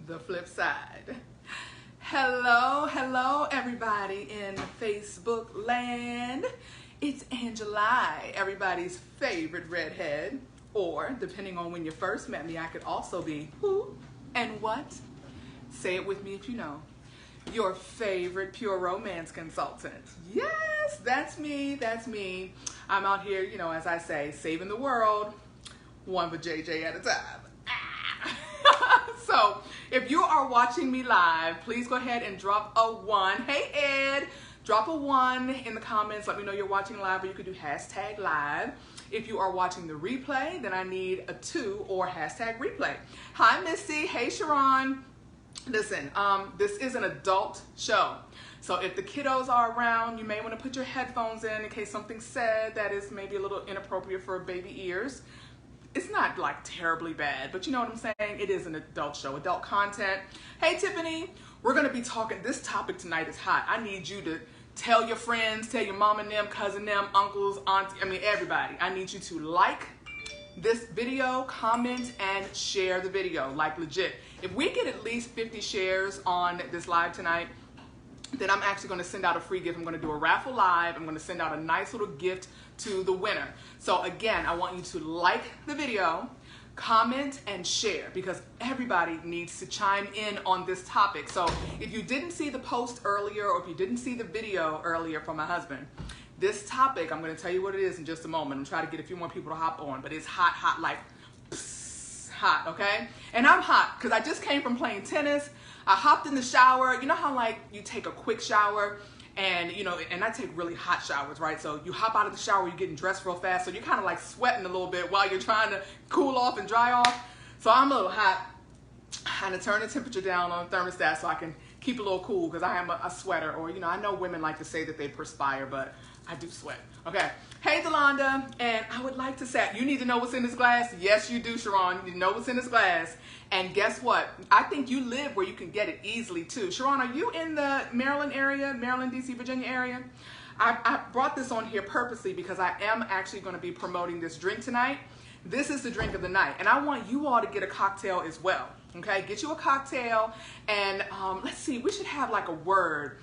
the flip side. Hello everybody in Facebook land. It's Angela, everybody's favorite redhead, or depending on when you first met me, I could also be who and what. Say it with me if you know. Your favorite pure romance consultant. Yes, that's me. I'm out here, as I say, saving the world, one for JJ at a time. So, if you are watching me live, please go ahead and drop a 1. Hey, Ed, drop a 1 in the comments. Let me know you're watching live, or you could do hashtag live. If you are watching the replay, then I need a 2 or hashtag replay. Hi, Missy. Hey, Sharon. Listen, this is an adult show. So if the kiddos are around, you may want to put your headphones in case something's said that is maybe a little inappropriate for baby ears. It's not like terribly bad, but you know what I'm saying? It is an adult show, adult content. Hey, Tiffany, we're going to be talking, this topic tonight is hot. I need you to tell your friends, tell your mom and them, cousin them, uncles, auntie, everybody. I need you to like this video, comment, and share the video, like legit. If we get at least 50 shares on this live tonight, then I'm actually going to send out a free gift. I'm going to do a raffle live. I'm going to send out a nice little gift to the winner. So again, I want you to like the video, comment, and share, because everybody needs to chime in on this topic. So if you didn't see the post earlier, or if you didn't see the video earlier from my husband, this topic, I'm going to tell you what it is in just a moment. I'm trying to get a few more people to hop on, but it's hot, like hot, okay? And I'm hot because I just came from playing tennis. I hopped in the shower. You know how like you take a quick shower and and I take really hot showers, right? So you hop out of the shower, you're getting dressed real fast, so you're kind of like sweating a little bit while you're trying to cool off and dry off. So I'm a little hot. I had to turn the temperature down on the thermostat so I can keep a little cool, because I am a sweater, or I know women like to say that they perspire, but I do sweat. Okay. Hey, Delonda, and I would like to say, you need to know what's in this glass. Yes, you do, Sharon. You need to know what's in this glass. And guess what? I think you live where you can get it easily, too. Sharon, are you in the Maryland area, Maryland, D.C., Virginia area? I brought this on here purposely because I am actually going to be promoting this drink tonight. This is the drink of the night, and I want you all to get a cocktail as well. Okay, get you a cocktail, and let's see, we should have like a word.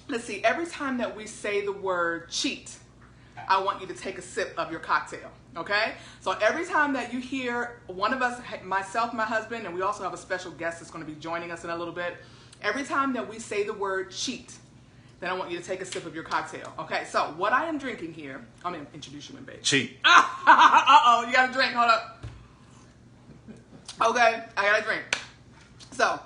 Let's see, every time that we say the word cheat, I want you to take a sip of your cocktail, okay? So every time that you hear one of us, myself, my husband, and we also have a special guest that's going to be joining us in a little bit, every time that we say the word cheat, then I want you to take a sip of your cocktail, okay? So what I am drinking here, I'm going to introduce you in, babe. Cheat. Uh-oh, you got a drink, hold up. Okay, I got a drink. So,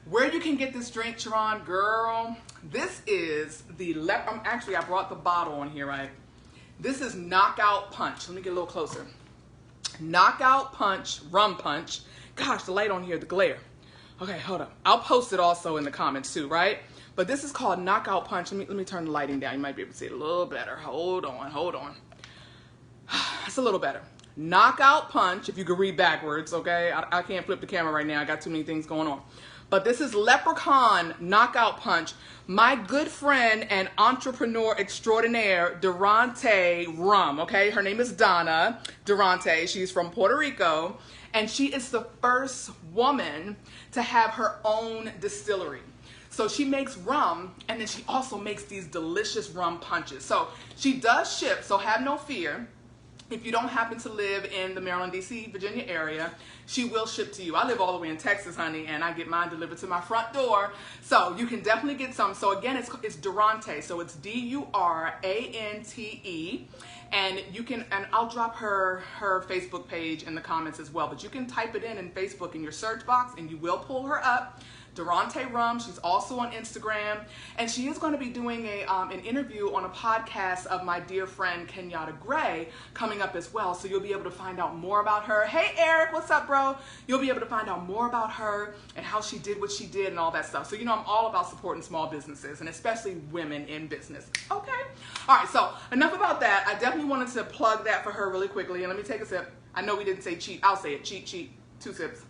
where you can get this drink, Sharon, girl, this is the, I brought the bottle on here, right? This is Knockout Punch. Let me get a little closer. Knockout Punch, rum punch. Gosh, the light on here, the glare. Okay, hold up. I'll post it also in the comments too, right? But this is called Knockout Punch. Let me turn the lighting down. You might be able to see it a little better. Hold on. It's a little better. Knockout Punch, if you could read backwards, okay? I can't flip the camera right now. I got too many things going on. But this is Leprechaun Knockout Punch. My good friend and entrepreneur extraordinaire, Durante Rum, okay? Her name is Donna Durante. She's from Puerto Rico, and she is the first woman to have her own distillery. So she makes rum, and then she also makes these delicious rum punches. So she does ship, so have no fear. If you don't happen to live in the Maryland, D.C., Virginia area, she will ship to you. I live all the way in Texas, honey, and I get mine delivered to my front door. So you can definitely get some. So again, it's Durante. So it's D-U-R-A-N-T-E. And you can, and I'll drop her Facebook page in the comments as well. But you can type it in Facebook in your search box, and you will pull her up. Durante Rum. She's also on Instagram, and she is going to be doing an interview on a podcast of my dear friend Kenyatta Gray coming up as well. So you'll be able to find out more about her. Hey Eric, what's up, bro? You'll be able to find out more about her and how she did what she did and all that stuff. So I'm all about supporting small businesses, and especially women in business. Okay. All right. So enough about that. I definitely wanted to plug that for her really quickly. And let me take a sip. I know we didn't say cheat. I'll say it. Cheat. 2 sips.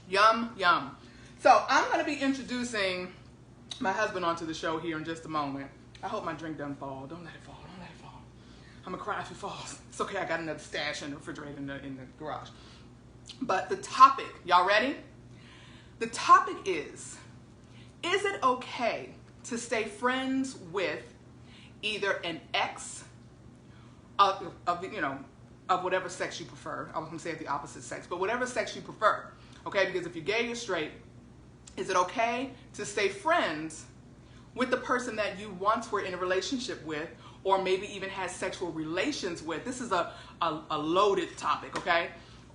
Yum, yum. So I'm going to be introducing my husband onto the show here in just a moment. I hope my drink doesn't fall. Don't let it fall. I'm going to cry if it falls. It's okay. I got another stash in the refrigerator in the garage. But the topic, y'all ready? The topic is it okay to stay friends with either an ex of whatever sex you prefer? I was going to say the opposite sex, but whatever sex you prefer. Okay, because if you're gay, you're straight. Is it okay to stay friends with the person that you once were in a relationship with, or maybe even had sexual relations with? This is a loaded topic, okay?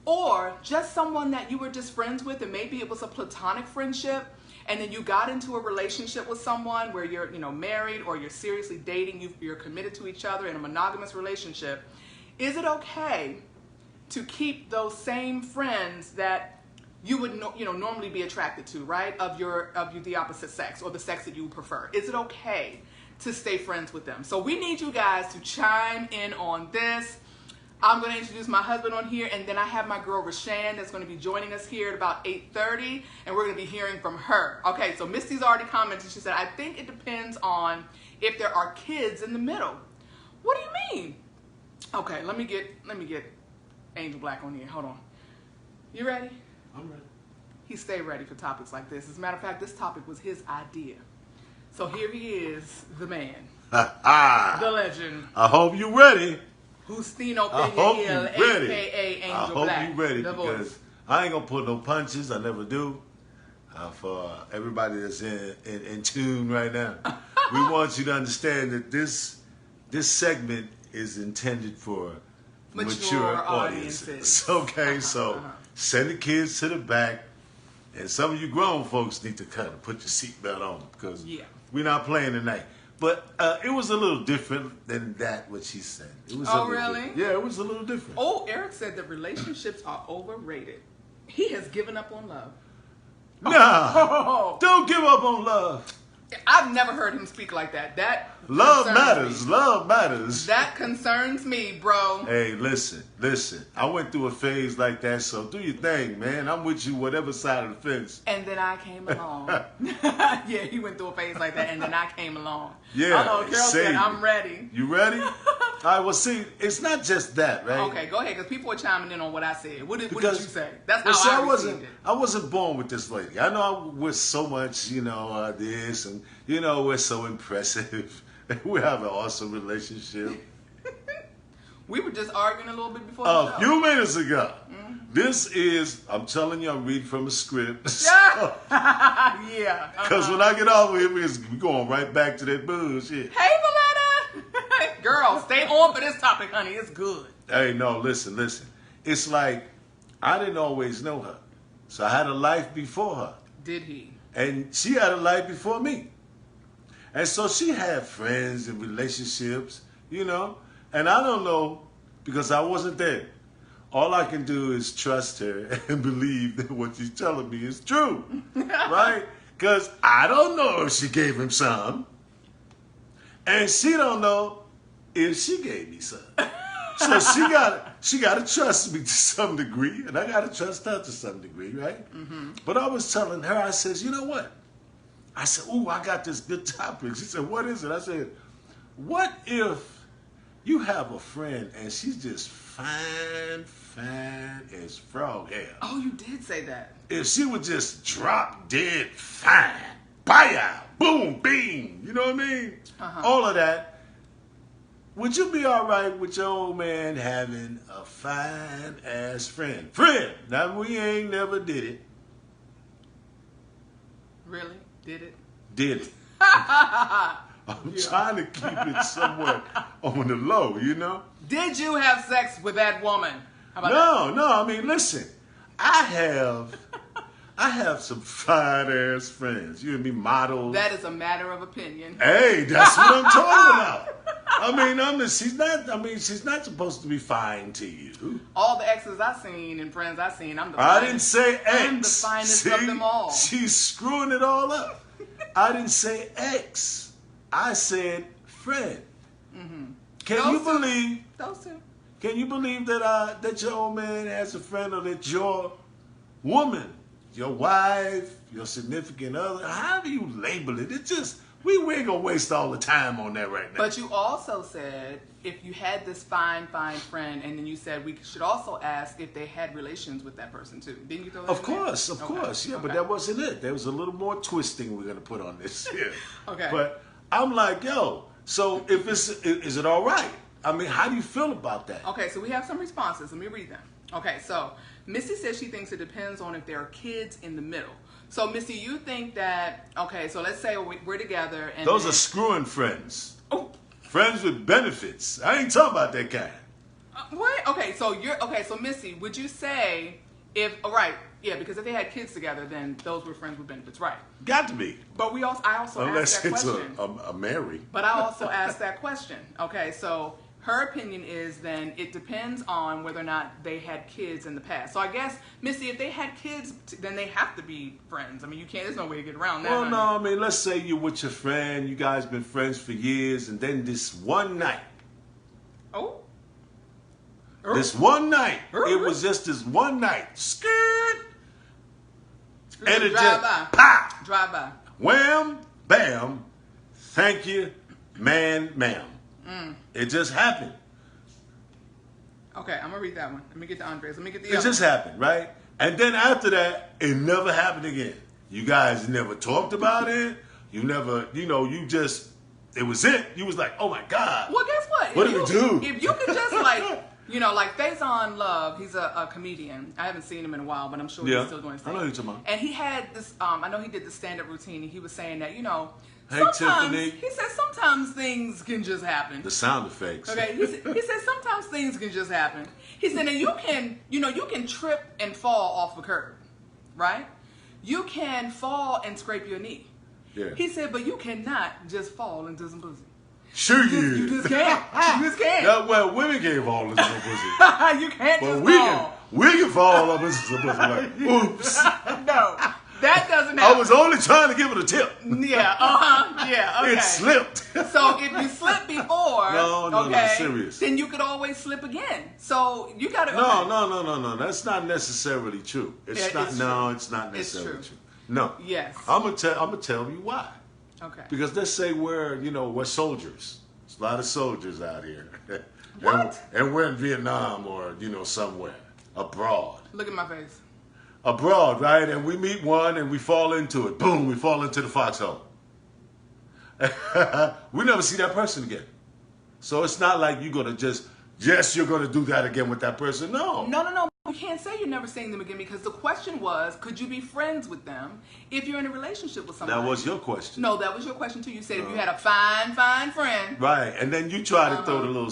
Or just someone that you were just friends with, and maybe it was a platonic friendship, and then you got into a relationship with someone where you're, married, or you're seriously dating, you're committed to each other in a monogamous relationship. Is it okay to keep those same friends that you would normally be attracted to, right? Of the opposite sex, or the sex that you prefer? Is it okay to stay friends with them? So we need you guys to chime in on this. I'm going to introduce my husband on here, and then I have my girl Rashan that's going to be joining us here at about 8:30, and we're going to be hearing from her. Okay, so Misty's already commented. She said, I think it depends on if there are kids in the middle. What do you mean? Okay, let me get Angel Black on here. Hold on. You ready? I'm ready. He stayed ready for topics like this. As a matter of fact, this topic was his idea. So here he is, the man, the legend. I hope you're ready. Justino I hope Peña Hill, you're ready. a.k.a. Angel I hope Black. you're ready, the because voice. I ain't gonna pull no punches. I never do. For everybody that's in tune right now, we want you to understand that this segment is intended for mature audiences. Okay, so send the kids to the back, and some of you grown folks need to kind of put your seatbelt on, because we're not playing tonight. But it was a little different than that, what she said. It was Really? Yeah, it was a little different. Oh, Eric said that relationships are overrated. He has given up on love. Nah, don't give up on love. I've never heard him speak like that. Love matters. Love matters. That concerns me, bro. Hey, listen. I went through a phase like that, so do your thing, man. I'm with you, whatever side of the fence. And then I came along. Yeah, he went through a phase like that, and then I came along. Yeah. Carol said, I'm ready. You ready? All right, well, see, it's not just that, right? Okay, go ahead, because people are chiming in on what I said. What did you say? That's how I received it. I wasn't born with this lady. I know we're so much, this, and, we're so impressive. We have an awesome relationship. We were just arguing a little bit before the show. A few minutes ago. Mm-hmm. This is, I'm telling you, I'm reading from a script. Yeah. Because when I get off of here, we're going right back to that bullshit. Hey, Valletta! Girl, stay on for this topic, honey. It's good. Hey, no, listen. It's like, I didn't always know her. So I had a life before her. Did he? And she had a life before me. And so she had friends and relationships, and I don't know, because I wasn't there. All I can do is trust her and believe that what she's telling me is true, right? Because I don't know if she gave him some, and she don't know if she gave me some. So she got to trust me to some degree, and I got to trust her to some degree, right? Mm-hmm. But I was telling her, I says, you know what? I said, ooh, I got this good topic. She said, what is it? I said, what if you have a friend and she's just fine as frog hair? Oh, you did say that. If she would just drop dead fine, baya, boom, bing, you know what I mean? Uh-huh. All of that. Would you be all right with your old man having a fine-ass friend? Now, we ain't never did it. Really? Did it? Did it. I'm trying to keep it somewhat on the low, Did you have sex with that woman? How about that? No. I mean, listen. I have some fine-ass friends. You and me, models. That is a matter of opinion. Hey, that's what I'm talking about. She's not supposed to be fine to you. All the exes I've seen and friends I've seen, I'm the finest. I didn't say ex. I'm the finest of them all. She's screwing it all up. I didn't say ex. I said friend. Mm-hmm. Can you believe that your old man has a friend, or that your woman, your wife, your significant other, however you label it, it's just We ain't gonna waste all the time on that right now. But you also said if you had this fine friend, and then you said we should also ask if they had relations with that person too. Didn't you throw that Of in there? course, of course, yeah. But that wasn't it. There was a little more twisting we're gonna put on this. Yeah. Okay. But I'm like, yo. So if is it all right? I mean, how do you feel about that? Okay, so we have some responses. Let me read them. Okay, so Missy says she thinks it depends on if there are kids in the middle. So Missy, you think that, okay, so let's say we're together and Those are screwing friends. Oh. Friends with benefits. I ain't talking about that kind. What? Okay, so Missy, would you say because if they had kids together, then those were friends with benefits, right? Got to be. But I also Unless asked that it's question. a Mary. But I also asked that question. Okay, so her opinion is then it depends on whether or not they had kids in the past. So I guess, Missy, if they had kids, then they have to be friends. I mean, there's no way to get around that. Well, no, I mean, let's say you're with your friend, you guys been friends for years, and then this one night, it was just this one night, skirt, and it drive just, by. pop, Drive by. wham, bam, thank you, ma'am. It just happened. Okay, I'm going to read that one. Let me get to Andres. Let me get the It other just happened, right? And then after that, it never happened again. You guys never talked about it. You never, it was it. You was like, oh my God. Well, guess what? What do we do? If you could just like Faison Love, he's a comedian. I haven't seen him in a while, but I'm sure he's still doing stand-up. I know you're talking about. And he had this, I know he did the stand-up routine, and he was saying that, Hey, sometimes, Tiffany. he said sometimes things can just happen. The sound effects. Okay, he said sometimes things can just happen. He said, and you can trip and fall off a curb, right? You can fall and scrape your knee. Yeah. He said, but you cannot just fall into some pussy. Sure You just can't. You just can't. Yeah, well, women can't fall into some pussy. You can't But just we fall. can fall up into some pussy. Like, oops. No, that doesn't happen. I was only trying to give it a tip. Yeah, yeah, okay. It slipped. So if you slip before, No, serious. then you could always slip again. So you got to. No. That's not necessarily true. It's not. It's No, true. it's not It's necessarily true. true. No. Yes. I'm gonna tell you why. Okay. Because let's say we're soldiers. There's a lot of soldiers out here. What? And we're in Vietnam or somewhere abroad. Look at my face. Abroad, right? And we meet one and we fall into it. Boom, we fall into the foxhole. We never see that person again. So it's not like you're going to you're going to do that again with that person. No. No. We can't say you're never seeing them again because the question was, could you be friends with them if you're in a relationship with somebody? That was your question. No, that was your question too. You said if you had a fine friend. Right. And then you try to throw the little,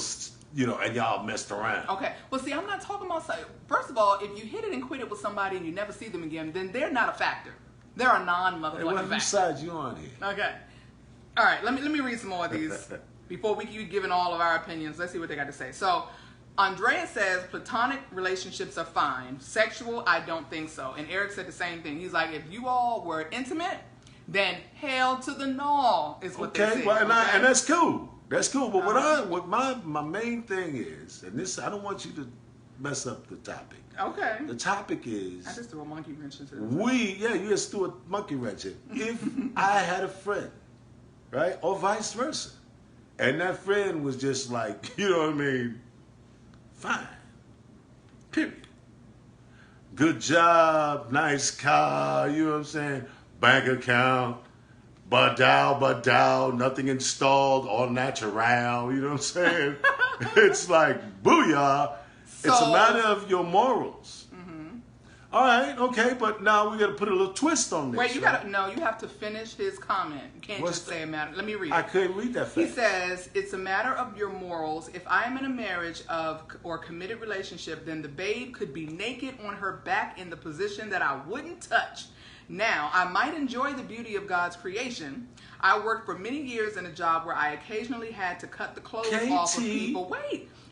and y'all messed around. Okay. Well, see, I'm not talking about. First of all, if you hit it and quit it with somebody and you never see them again, then they're not a factor. They're a non-motherfucking factor. Whose side you on here? Okay. All right. Let me read some more of these before we keep giving all of our opinions. Let's see what they got to say. So, Andrea says platonic relationships are fine. Sexual, I don't think so. And Eric said the same thing. He's like, if you all were intimate, then hell to the no is what they said. Well, okay? and that's cool. That's cool. But what my main thing is, and this, I don't want you to mess up the topic. Okay. The topic is, I just threw a monkey wrench into this. you just threw a monkey wrench in. If I had a friend, right, or vice versa, and that friend was just like, fine. Period. Good job, nice car, you know what I'm saying? Bank account, badao, nothing installed, all natural, you know what I'm saying? It's like, booyah. It's a matter of your morals. Mm-hmm. All right, okay, but now we got to put a little twist on this. Wait, you have to finish his comment. You can't just say a matter. Let me read it. I couldn't read that fast. He says, it's a matter of your morals. If I am in a marriage or committed relationship, then the babe could be naked on her back in the position that I wouldn't touch. Now, I might enjoy the beauty of God's creation. I worked for many years in a job where I occasionally had to cut the clothes off of people.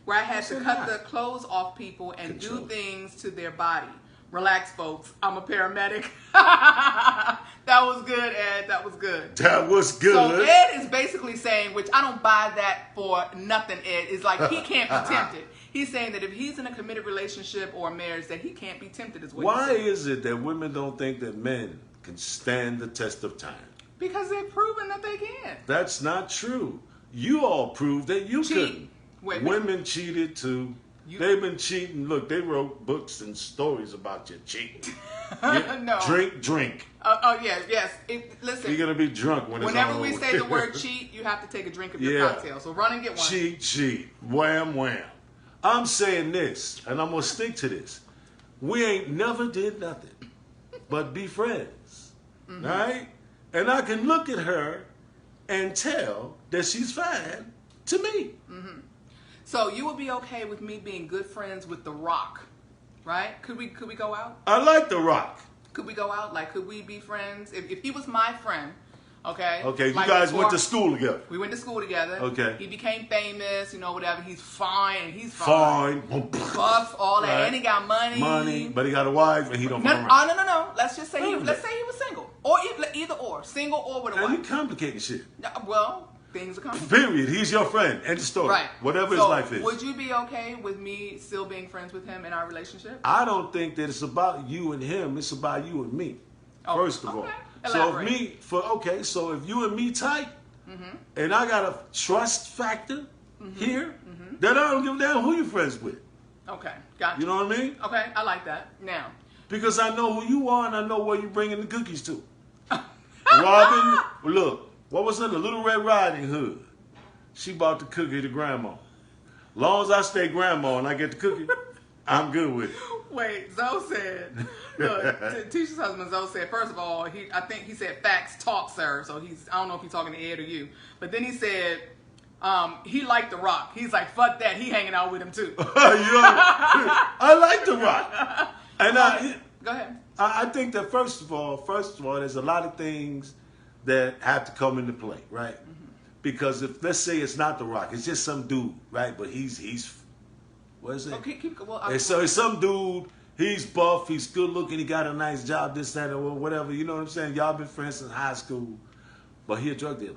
Where I had to cut the clothes off people and do things to their body. Relax, folks. I'm a paramedic. That was good, Ed. That was good. That was good. So Ed is basically saying, which I don't buy that for nothing, Ed, is like he can't be tempted. He's saying that if he's in a committed relationship or a marriage, that he can't be tempted as well. Why is it that women don't think that men can stand the test of time? Because they've proven that they can. That's not true. You all proved that you Cheat. couldn't. Wait, Women cheated too. They've been cheating. Look, they wrote books and stories about you cheating. No. Drink. Oh, yes. Listen. You're going to be drunk when it's whenever all we over. say the word cheat, you have to take a drink of your cocktail. So run and get one. Cheat. Wham, wham. I'm saying this, and I'm going to stick to this. We ain't never did nothing but be friends. Right? And I can look at her and tell that she's fine to me. So you would be okay with me being good friends with The Rock, right? Could we go out? I like The Rock. Could we go out? Like, could we be friends? If he was my friend, okay? Okay, you like guys went to school together. We went to school together. Okay. He became famous, whatever. He's fine. He's fine. Buff, all that. Right. And he got money. But he got a wife and he don't fuck around. No. Let's just say let's say he was single. Or either or. Single or with a And wife. you complicating shit. Well, things are complicated. Period. He's your friend. End of story. Right. Whatever So, his life is. Would you be okay with me still being friends with him in our relationship? I don't think that it's about you and him. It's about you and me. First of all. Elaborate. So if you and me tight, and I got a trust factor here, then I don't give a damn who you're friends with. Okay, got you. You know what I mean? Okay, I like that. Now. Because I know who you are and I know where you're bringing the cookies to. Robin, look, what was in the Little Red Riding Hood? She bought the cookie to grandma. Long as I stay grandma and I get the cookie, I'm good with it. Wait, Zoe said, look, Tisha's husband Zoe said, first of all, I think he said facts talk, sir. So I don't know if he's talking to Ed or you. But then he said, he liked The Rock. He's like, fuck that. He hanging out with him too. I like The Rock. And go ahead. I think that first of all, there's a lot of things that have to come into play, right? Because if let's say it's not The Rock, it's just some dude, right? But he's what is it? Okay, So it's some dude. He's buff. He's good looking. He got a nice job. This, that, or whatever. You know what I'm saying? Y'all been friends since high school, but he a drug dealer.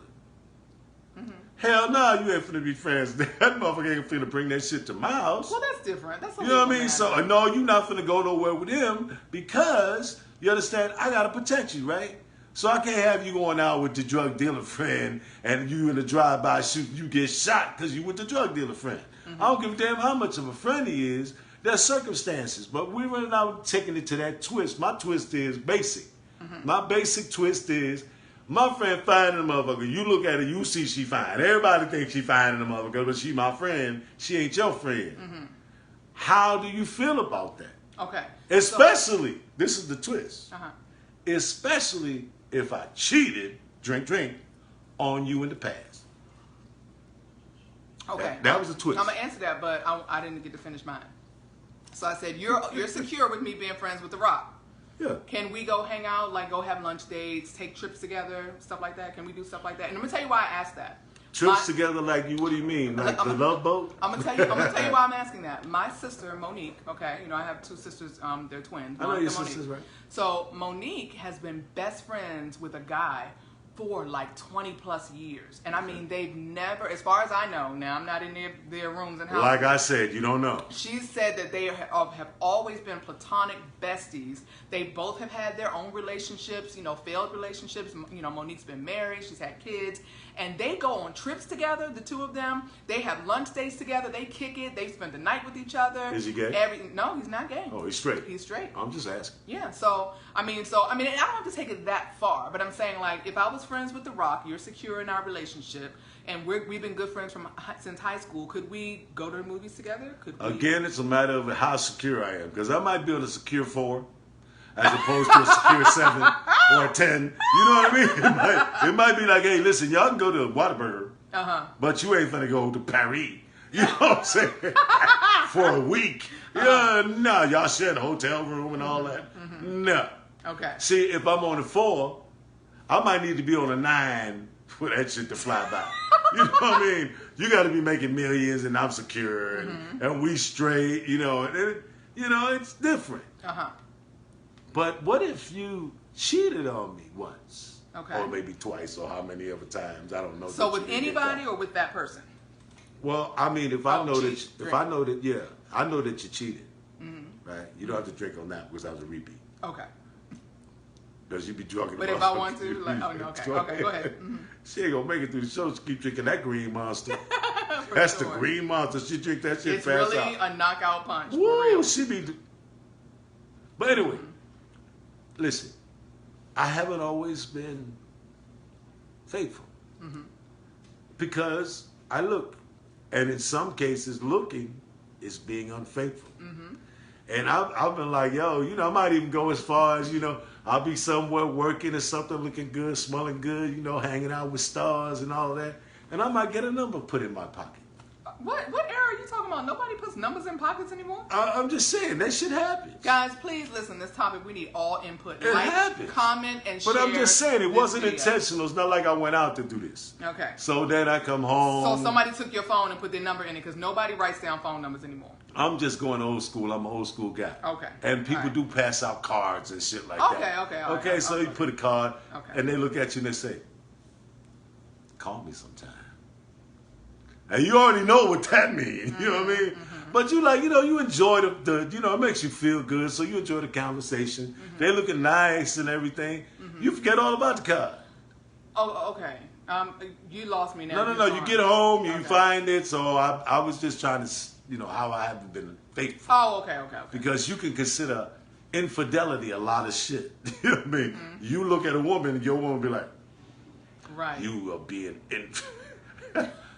Hell no, you ain't finna be friends. That motherfucker ain't finna bring that shit to my house. Well, that's different. That's you know what I mean? So no, you not finna go nowhere with him because you understand. I gotta protect you, right? So I can't have you going out with the drug dealer friend and you in a drive-by shoot, you get shot because you with the drug dealer friend. I don't give a damn how much of a friend he is. There's circumstances, but we were not taking it to that twist. My twist is basic. My basic twist is my friend fine in the motherfucker. You look at her, you see she fine. Everybody thinks she fine in the motherfucker, but she my friend. She ain't your friend. How do you feel about that? Okay. Especially, this is the twist. Especially if I cheated, drink, on you in the past. Okay. That was a twist. I'm gonna answer that, but I didn't get to finish mine. So I said, you're secure with me being friends with The Rock. Yeah. Can we go hang out, like go have lunch dates, take trips together, stuff like that? Can we do stuff like that? And I'm gonna tell you why I asked that. Trips together like you? What do you mean? Like the Love Boat? I'm gonna tell you why I'm asking that. My sister Monique, okay, I have two sisters. They're twins. I know your sisters, right? So Monique has been best friends with a guy for like 20 plus years, and I mean they've never, as far as I know, now I'm not in their rooms and houses. Like I said, you don't know. She said that they have always been platonic besties. They both have had their own relationships, failed relationships. Monique's been married, she's had kids, and they go on trips together, the two of them. They have lunch dates together, they kick it, they spend the night with each other. Is he gay? No, he's not gay. Oh, he's straight. He's straight. I'm just asking. Yeah, so I don't have to take it that far, but I'm saying, like, if I was friends with The Rock, you're secure in our relationship, and we've been good friends since high school, could we go to the movies together? Again, it's a matter of how secure I am, because I might build a secure 4 as opposed to a secure 7 or a 10. You know what I mean? It might be like, hey, listen, y'all can go to Whataburger, but you ain't finna go to Paris. You know what I'm saying? For a week. No, y'all share the hotel room and all that. No. Okay. See, if I'm on a 4, I might need to be on a 9 for that shit to fly by. You know what I mean? You got to be making millions, and I'm secure, and we straight. It's different. But what if you cheated on me once, or maybe twice, or how many other times? I don't know. So with anybody or with that person? Well, I mean, if I know that you cheated, right? You don't have to drink on that because that was a repeat. Okay. Because you be drunk in the But if I want to, like, oh no, okay, go ahead. Mm-hmm. She ain't gonna make it through the show. She keep drinking that Green Monster. For That's sure. the Green Monster. She drink that shit It's fast really out. a knockout punch. For Woo, real. she be. But anyway, listen. I haven't always been faithful because I look, and in some cases, looking is being unfaithful. And I've been like, yo, you know, I might even go as far as, you know, I'll be somewhere working or something, looking good, smelling good, you know, hanging out with stars and all that, and I might get a number put in my pocket. What era are you talking about? Nobody puts numbers in pockets anymore? I'm just saying that shit happens. Guys, please listen. This topic, we need all input. It Like, happens. comment, and share. But I'm just saying it this wasn't video. intentional. It's not like I went out to do this. Okay. So then I come home. So somebody took your phone and put their number in it because nobody writes down phone numbers anymore. I'm just going old school. I'm an old school guy. Okay. And people All right. do pass out cards and shit like Okay, that. okay, all right. Okay, so you put a card Okay. and they look at you and they say, call me sometime. And you already know what that means. You know what I mean? But you like, you know, you enjoy the you know, it makes you feel good. So you enjoy the conversation. They looking nice and everything. You forget all about the card. Oh, okay. You lost me now. No. You're You gone. get home, you Okay. find it. So I was just trying to, you know, how I haven't been faithful. Oh, okay. Because you can consider infidelity a lot of shit. You know what I mean? You look at a woman, and your woman be like, Right. you are being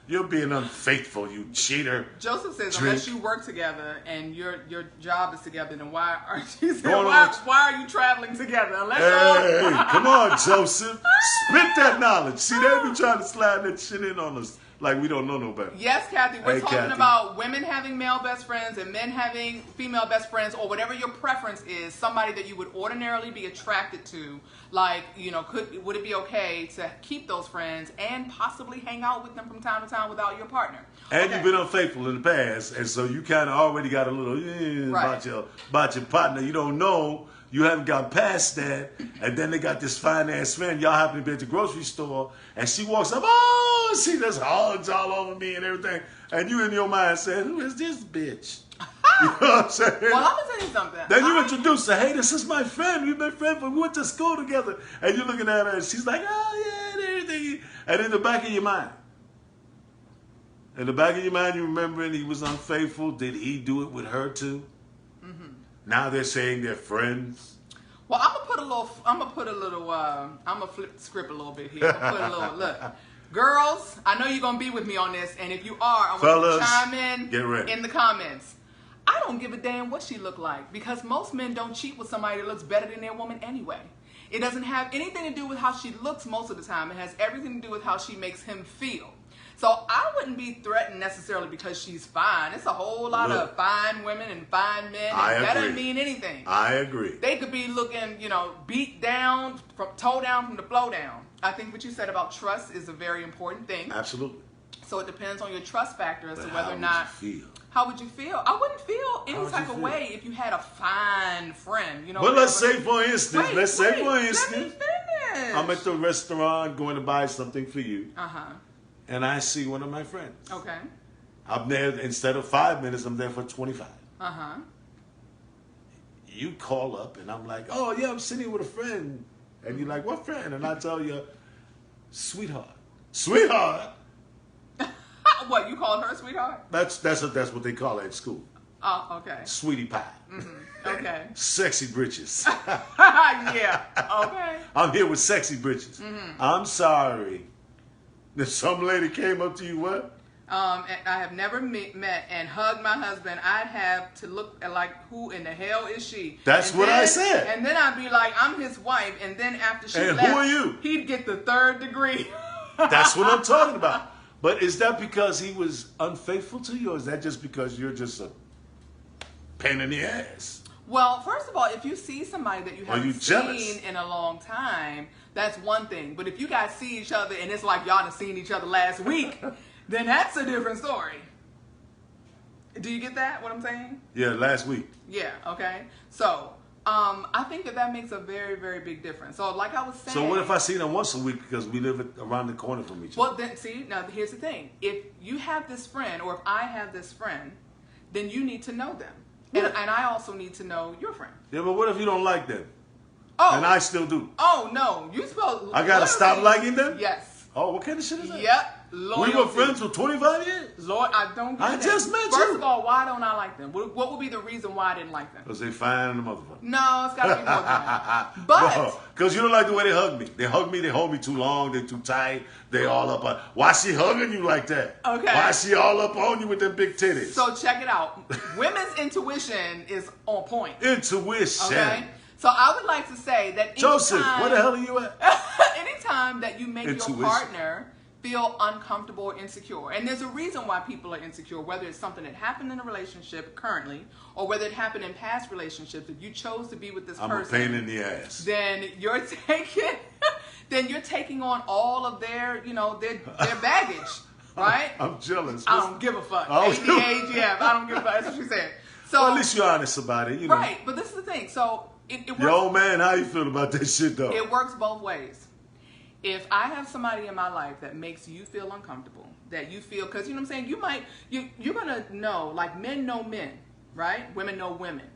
you're being unfaithful, you cheater. Joseph says, Drink. unless you work together and your job is together, then why aren't you? Going on. Why are you traveling together? Unless Hey, you're come on, Joseph. Spit that knowledge. See, they be trying to slide that shit in on us like we don't know no better. Yes, Kathy, we're Hey, talking Kathy. about women having male best friends and men having female best friends, or whatever your preference is, somebody that you would ordinarily be attracted to. Like, you know, would it be okay to keep those friends and possibly hang out with them from time to time without your partner? And Okay. you've been unfaithful in the past, and so you kind of already got a little Right. about your partner. You don't know, you haven't got past that, and then they got this fine ass friend. Y'all happen to be at the grocery store, and she walks up, oh, she just hugs all over me and everything, and you in your mind saying, who is this bitch? You know what I'm saying? Well, I'm gonna tell you something. Then you introduce her, hey, this is my friend. We've been friends, we went to school together. And you're looking at her, and she's like, oh, yeah, and everything. And in the back of your mind, you're remembering he was unfaithful. Did he do it with her too? Now they're saying they're friends. Well, I'm gonna flip the script a little bit here. I'm gonna put a little, look. Girls, I know you're gonna be with me on this, and if you are, I want you Fellas, to chime in get ready. in the comments. I don't give a damn what she looked like, because most men don't cheat with somebody that looks better than their woman anyway. It doesn't have anything to do with how she looks most of the time. It has everything to do with how she makes him feel. So I wouldn't be threatened necessarily because she's fine. It's a whole lot Look, of fine women and fine men, I and that agree. doesn't mean anything. I agree. They could be looking, you know, beat down, from toe down from the flow down. I think what you said about trust is a very important thing. Absolutely. So it depends on your trust factor as But to how whether or would not. you feel? How would you feel? I wouldn't feel How any would type you of feel? way if you had a fine friend. You know. But let's whatever. say, for instance, Wait, let's say, for let me instance, finish. I'm at the restaurant going to buy something for you, Uh-huh. and I see one of my friends. Okay. I'm there, instead of 5 minutes, I'm there for 25. Uh-huh. You call up, and I'm like, oh, yeah, I'm sitting with a friend. And you're like, what friend? And I tell you, sweetheart. Sweetheart? What, you called her sweetheart? That's what they call it at school. Oh, okay. Sweetie pie. Okay. Sexy britches. Yeah. Okay. I'm here with sexy britches. I'm sorry. If some lady came up to you, what? And I have never met and hugged my husband. I'd have to look at like, who in the hell is she? That's And what I then- said. And then I'd be like, I'm his wife. And then after she And left, who are you? he'd get the 3rd degree. That's what I'm talking about. But is that because he was unfaithful to you, or is that just because you're just a pain in the ass? Well, first of all, if you see somebody that you Are you haven't jealous? seen in a long time, that's one thing. But if you guys see each other and it's like y'all done seen each other last week, then that's a different story. Do you get that, what I'm saying? Yeah, last week. Yeah, okay. So, I think that makes a very, very big difference. So, like I was saying. So what if I see them once a week because we live around the corner from each other? Well, then, see, now here's the thing. If you have this friend, or if I have this friend, then you need to know them. And I also need to know your friend. Yeah, but what if you don't like them? Oh. And I still do. Oh, no. You supposed... I gotta stop liking them? Yes. Oh, what kind of shit is that? Yep. Loyalty. We were friends for 25 years? Lord, I don't get I that. just met you. First of all, why don't I like them? What would be the reason why I didn't like them? Because they fine in the motherfucker. No, it's got to be more than that. But... Because you don't like the way they hug me. They hug me, they hold me too long, they too tight, they all up on... Why she hugging you like that? Okay. Why she all up on you with them big titties? So check it out. Women's intuition is on point. Intuition. Okay? So I would like to say that Joseph, where the hell are you at? anytime that you make Intuition. your partner feel uncomfortable or insecure, and there's a reason why people are insecure, whether it's something that happened in a relationship currently or whether it happened in past relationships that you chose to be with this I'm person. a pain in the ass. Then you're taking on all of their, their baggage, right? I'm jealous. I don't give a fuck. Oh. ADHF, I don't give a fuck. That's what she said. So Well, at least you're honest about it, you know. right, but this is the thing. So it works. Your old man, how you feel about that shit, though? It works both ways. If I have somebody in my life that makes you feel uncomfortable, that you feel, because you know what I'm saying, you're gonna know, like men know men, right? Women know women.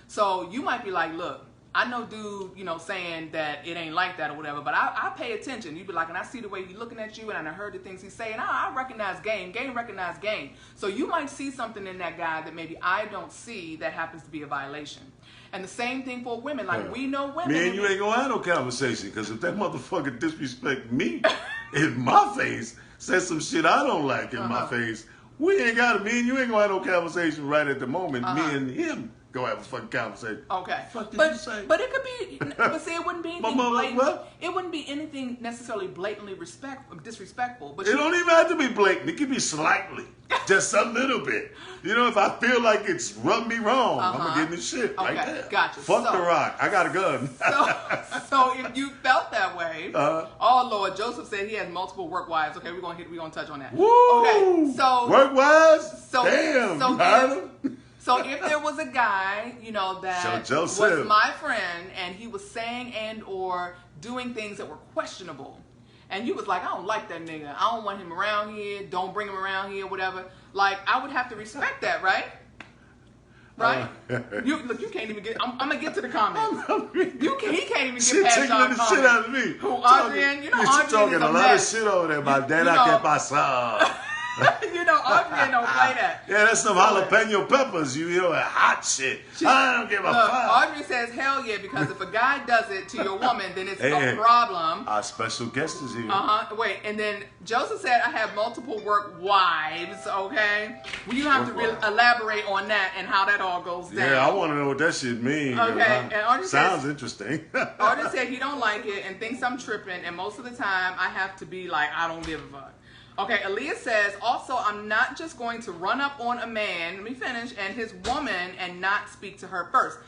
So you might be like, look, I know dude, saying that it ain't like that or whatever, but I pay attention. You be like, and I see the way he's looking at you, and I heard the things he's saying. I recognize game recognize game. So you might see something in that guy that maybe I don't see that happens to be a violation. And the same thing for women. Like, we know women. Me and you ain't gonna have no conversation, because if that motherfucker disrespect me in my face, says some shit I don't like in my face, we ain't got it. Me and you ain't gonna have no conversation right at the moment. Me and him go have a fucking conversation. Okay. Fuck did but, you say? But it could be, but see, it wouldn't be anything blatant. What? It wouldn't be anything necessarily blatantly disrespectful. But It don't even have to be blatant. It can be slightly. Just a little bit. If I feel like it's rubbed me wrong, I'm going to get in the shit right there. Gotcha. Fuck The Rock. I got a gun. So if you felt that way, oh Lord, Joseph said he has multiple work wives. Okay, we're gonna touch on that. Woo! Okay, so work wives? So, damn, so you heard him? So if there was a guy, that was my friend, and he was saying and or doing things that were questionable, and you was like, I don't like that nigga. I don't want him around here. Don't bring him around here, whatever. Like, I would have to respect that, right? Right? You can't even get. I'm gonna get to the comments. He can't even get past tickling the shit out of me. Who, Adrian? Adrian talking is a lot mess. of shit over there about that. I can't pass. Adrian don't play that. Yeah, that's some jalapeno peppers. Hot shit. I don't give a fuck. Audrey says, hell yeah, because if a guy does it to your woman, then it's a problem. Our special guest is here. Wait, and then Joseph said, I have multiple work wives, okay? Well, you have to elaborate on that and how that all goes down. Yeah, I want to know what that shit means. Okay, and Audrey sounds interesting. Audrey said he don't like it and thinks I'm tripping, and most of the time I have to be like, I don't give a fuck. Okay, Aaliyah says, also, I'm not just going to run up on a man, let me finish, and his woman and not speak to her first.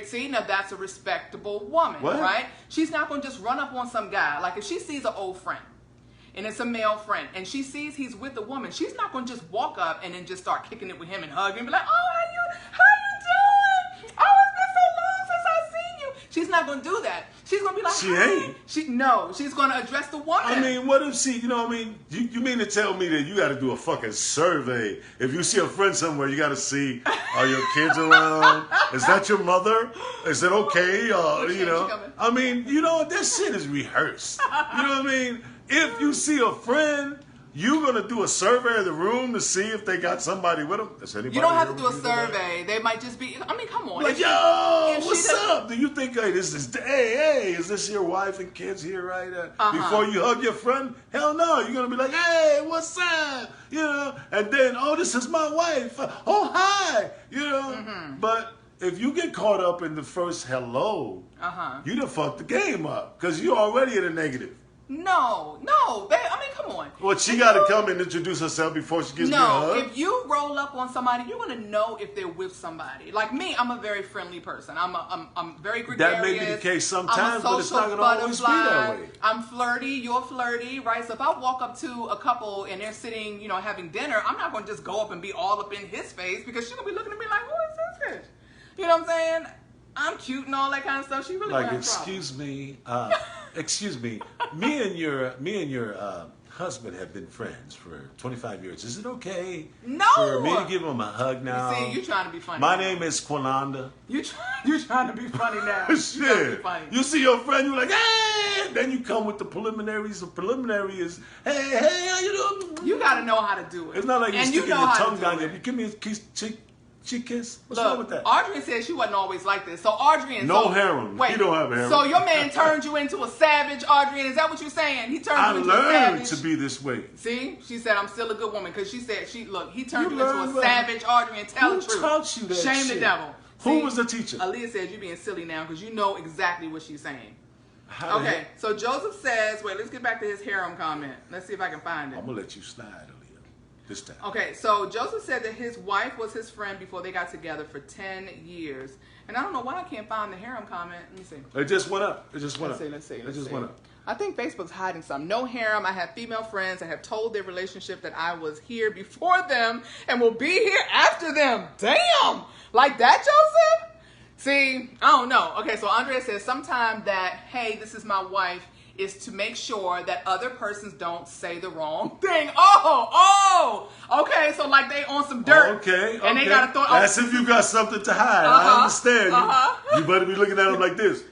See, now that's a respectable woman, right? She's not going to just run up on some guy. Like, if she sees an old friend, and it's a male friend, and she sees he's with a woman, she's not going to just walk up and then just start kicking it with him and hugging and be like, oh, how you doing? Oh, it's been so long since I've seen you. She's not going to do that. She's going to be like, she ain't. She's going to address the woman. I mean, what if she, you mean to tell me that you got to do a fucking survey? If you see a friend somewhere, you got to see, are your kids around? Is that your mother? Is it okay? I mean, that shit is rehearsed. You know what I mean? If you see a friend, you're going to do a survey of the room to see if they got somebody with them. You don't have to do a survey. They might just be, come on. Like, yo, what's up? Do you think, hey, is this your wife and kids here, right? Before you hug your friend? Hell no. You're going to be like, hey, what's up? And then, this is my wife. Oh, hi. But if you get caught up in the first hello, you done fucked the game up because you're already at a negative. No, babe. Come on. Well, she got to come and introduce herself before she gives me a hug. No, if you roll up on somebody, you're gonna know if they're with somebody. Like me, I'm a very friendly person. I'm very gregarious. That may be the case sometimes, but it's not gonna always be that way. I'm flirty. You're flirty, right? So if I walk up to a couple and they're sitting, having dinner, I'm not gonna just go up and be all up in his face because she's gonna be looking at me like, who is this bitch? You know what I'm saying? I'm cute and all that kind of stuff. She really like, excuse me, me and your husband have been friends for 25 years. Is it okay No! for me to give him a hug now? See, you trying to be funny. My name is Quananda. You trying to be funny now. You trying to be Shit. funny. You see your friend, you're like, hey! Then you come with the preliminaries. The preliminary is, hey, how you doing? You got to know how to do it. It's not like you're and sticking you know your how tongue to down do there. it. You give me a cheek kiss? What's wrong with Look, that? Adrian said she wasn't always like this. So Adrian, No harem. Wait, He don't have a harem. So your man turned you into a savage, Adrian. Is that what you're saying? He turned I you into a learned savage. to be this way. See, she said I'm still a good woman because she said he turned You you into learned a what? savage, Adrian. Tell Who the truth. taught you that Shame shit? the devil. Who See, was the teacher? Aaliyah said you being silly now because you know exactly what she's saying. How the Okay, heck- so Joseph says, wait, let's get back to his harem comment. Let's see if I can find it. I'm gonna let you slide, Aaliyah, this time. Okay, so Joseph said that his wife was his friend before they got together for 10 years. And I don't know why I can't find the harem comment. Let me see. It just went up. It just went up. Let's see. It just went up. I think Facebook's hiding something. No harem. I have female friends that have told their relationship that I was here before them and will be here after them. Damn! Like that, Joseph? See, I don't know. Okay, so Andrea says sometime that, hey, this is my wife, is to make sure that other persons don't say the wrong thing. Okay, so like they on some dirt. Okay. And they gotta throw. That's if you got something to hide. I understand. You better be looking at them like this.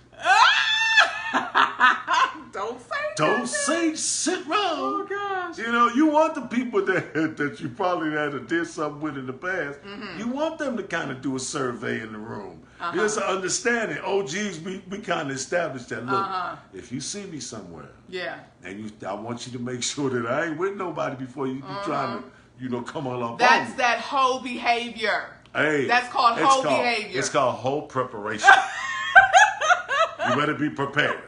Don't say. Don't say shit wrong. Oh gosh. You know, you want the people that you probably had to did something with in the past. You want them to kind of do a survey in the room. There's an understanding. OGs, we kind of established that. Look, if you see me somewhere, Yeah. and I want you to make sure that I ain't with nobody before you trying to, come all up That's on me. that hoe behavior. Hey, That's called hoe behavior. It's called hoe preparation. You better be prepared.